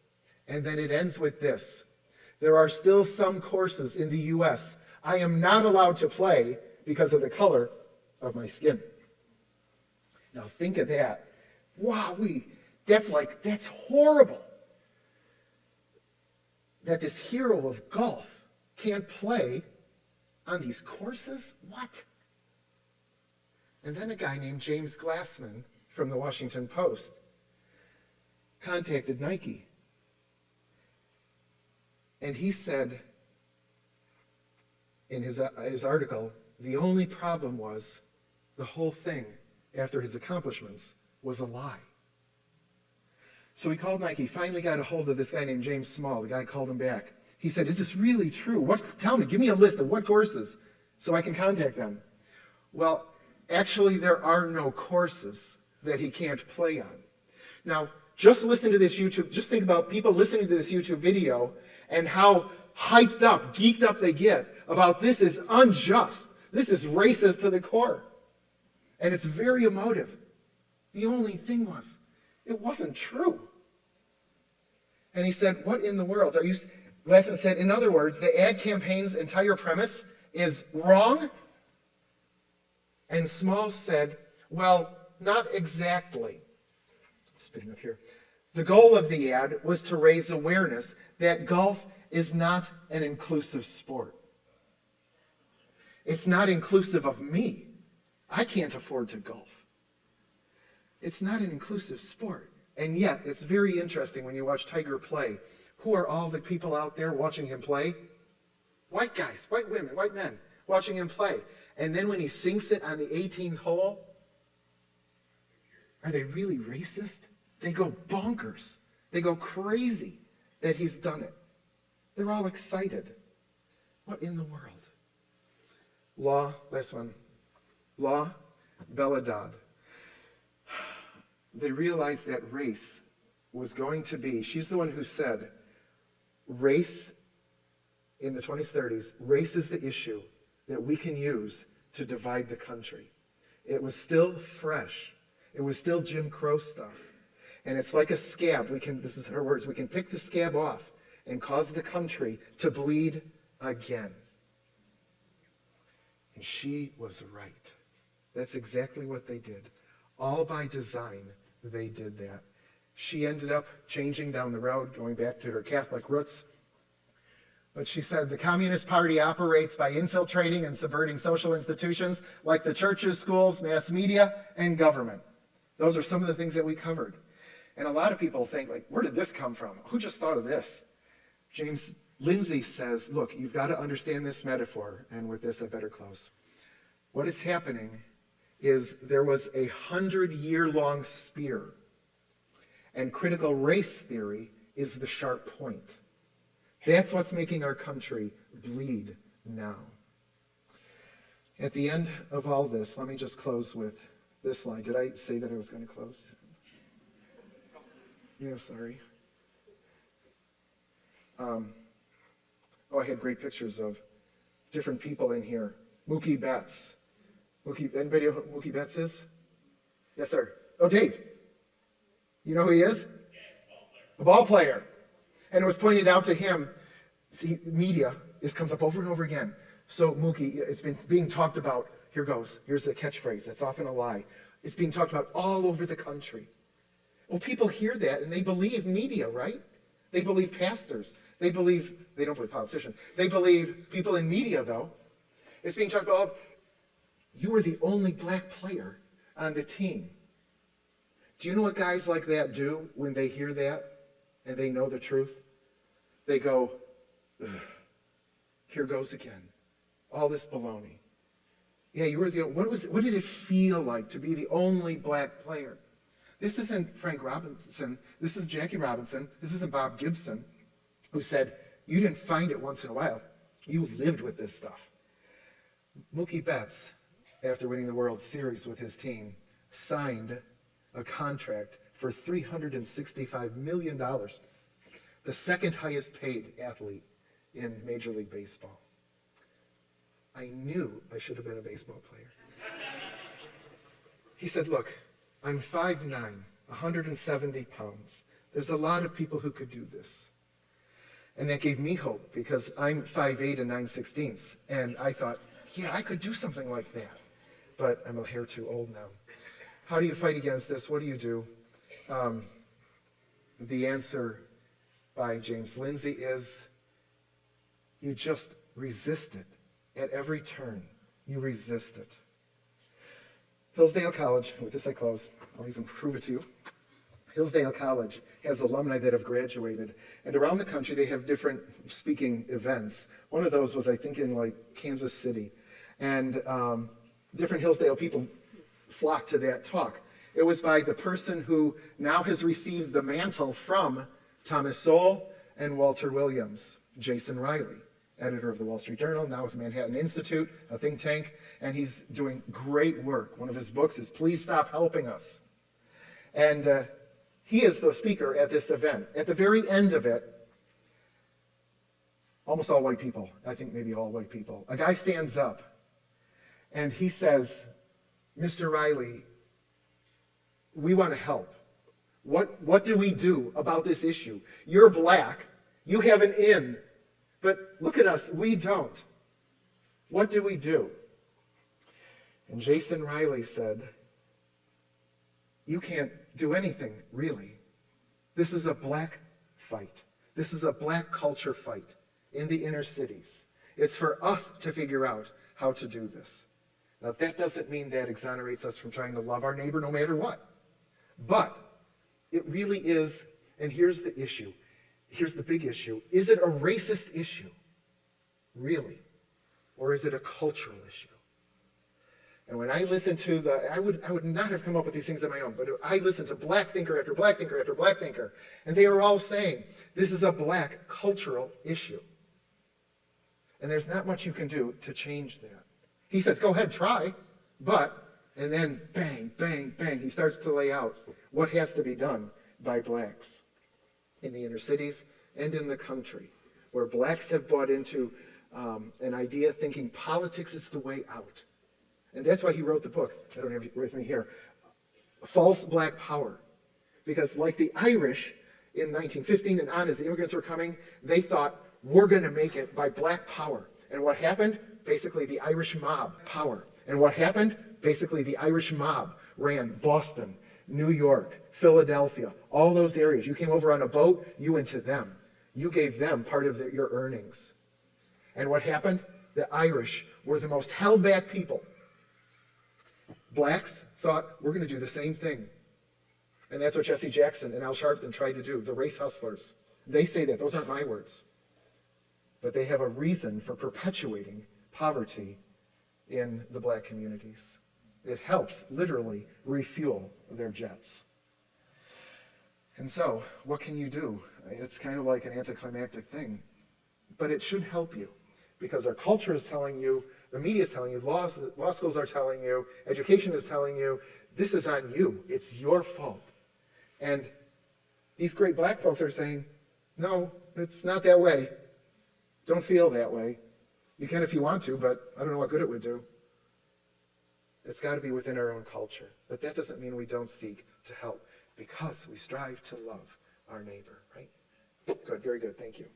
And then it ends with this. There are still some courses in the U.S. I am not allowed to play because of the color of my skin. Now think of that. Wow, that's horrible. That this hero of golf can't play on these courses? What? And then a guy named James Glassman from the Washington Post contacted Nike. And he said in his article, the only problem was the whole thing, after his accomplishments, was a lie. So he called Nike, finally got a hold of this guy named James Small. The guy called him back. He said, is this really true? Tell me, give me a list of what courses so I can contact them. Well, actually, there are no courses that he can't play on. Now, just listen to this YouTube, just think about people listening to this YouTube video and how hyped up, geeked up they get about this is unjust. This is racist to the core. And it's very emotive. The only thing was, it wasn't true. And he said, what in the world are you... Glassman said, in other words, the ad campaign's entire premise is wrong? And Small said, well, not exactly. Spitting up here. The goal of the ad was to raise awareness that golf is not an inclusive sport. It's not inclusive of me. I can't afford to golf. It's not an inclusive sport. And yet, it's very interesting when you watch Tiger play. Who are all the people out there watching him play? White guys, white women, white men watching him play. And then when he sinks it on the 18th hole, are they really racist? They go bonkers. They go crazy that he's done it. They're all excited. What in the world? Law, last one. Law, Belladad. They realized that race was going to be, she's the one who said, race in the 20s, 30s, race is the issue that we can use to divide the country. It was still fresh. It was still Jim Crow stuff. And it's like a scab. This is her words, we can pick the scab off and cause the country to bleed again. And she was right. That's exactly what they did. All by design, they did that. She ended up changing down the road, going back to her Catholic roots. But she said, the Communist Party operates by infiltrating and subverting social institutions like the churches, schools, mass media, and government. Those are some of the things that we covered. And a lot of people think, like, where did this come from? Who just thought of this? James Lindsay says, look, you've got to understand this metaphor. And with this, I better close. What is happening is there was a 100-year-long spear. And critical race theory is the sharp point. That's what's making our country bleed now. At the end of all this, let me just close with this line. Did I say that I was going to close? Yeah, sorry. I had great pictures of different people in here. Mookie Betts. Anybody know who Mookie Betts is? Yes, sir. Oh, Dave. You know who he is? A ball player. And it was pointed out to him, see, media, this comes up over and over again. So Mookie, it's been being talked about, here goes, here's a catchphrase that's often a lie. It's being talked about all over the country. Well, people hear that and they believe media, right? They believe pastors. They don't believe politicians. They believe people in media, though. It's being talked about, you were the only black player on the team. Do you know what guys like that do when they hear that and they know the truth? They go, ugh, here goes again. All this baloney. Yeah, you were what did it feel like to be the only black player? This isn't Frank Robinson. This is Jackie Robinson. This isn't Bob Gibson, who said, you didn't find it once in a while. You lived with this stuff. Mookie Betts, after winning the World Series with his team, signed a contract for $365 million, the second highest paid athlete in Major League Baseball. I knew I should have been a baseball player. He said, look, I'm 5'9", 170 pounds. There's a lot of people who could do this. And that gave me hope because I'm 5'8" and 9/16". And I thought, yeah, I could do something like that. But I'm a hair too old now. How do you fight against this? What do you do? The answer by James Lindsay is you just resist it. At every turn, you resist it. Hillsdale College, with this I close, I'll even prove it to you. Hillsdale College has alumni that have graduated, and around the country they have different speaking events. One of those was, I think, in like Kansas City, and different Hillsdale people flocked to that talk. It was by the person who now has received the mantle from Thomas Sowell and Walter Williams, Jason Riley, editor of the Wall Street Journal, now with the Manhattan Institute, a think tank, and he's doing great work. One of his books is Please Stop Helping Us. And he is the speaker at this event. At the very end of it, almost all white people, I think maybe all white people, a guy stands up and he says, Mr. Riley, we want to help. What do we do about this issue? You're black, you have an in, but look at us, we don't. What do we do? And Jason Riley said, you can't do anything, really. This is a black fight. This is a black culture fight in the inner cities. It's for us to figure out how to do this. Now, that doesn't mean that exonerates us from trying to love our neighbor no matter what. But it really is, and here's the issue. Here's the big issue. Is it a racist issue? Really? Or is it a cultural issue? And when I listen to I would not have come up with these things on my own, but I listened to black thinker after black thinker after black thinker, and they are all saying, this is a black cultural issue. And there's not much you can do to change that. He says, go ahead, try, and then bang, bang, bang, he starts to lay out what has to be done by blacks in the inner cities and in the country, where blacks have bought into an idea thinking politics is the way out. And that's why he wrote the book, I don't have it with me here, False Black Power. Because like the Irish in 1915 and on, as the immigrants were coming, they thought, we're going to make it by black power. And what happened? Basically, the Irish mob power. And what happened? Basically, the Irish mob ran Boston, New York, Philadelphia, all those areas. You came over on a boat, you went to them. You gave them part of your earnings. And what happened? The Irish were the most held back people. Blacks thought, we're going to do the same thing. And that's what Jesse Jackson and Al Sharpton tried to do, the race hustlers. They say that. Those aren't my words. But they have a reason for perpetuating poverty in the black communities. It helps literally refuel their jets. And so, what can you do? It's kind of like an anticlimactic thing. But it should help you. Because our culture is telling you, the media is telling you, law schools are telling you, education is telling you, this is on you. It's your fault. And these great black folks are saying, no, it's not that way. Don't feel that way. You can if you want to, but I don't know what good it would do. It's got to be within our own culture. But that doesn't mean we don't seek to help, because we strive to love our neighbor, right? Good, very good, thank you.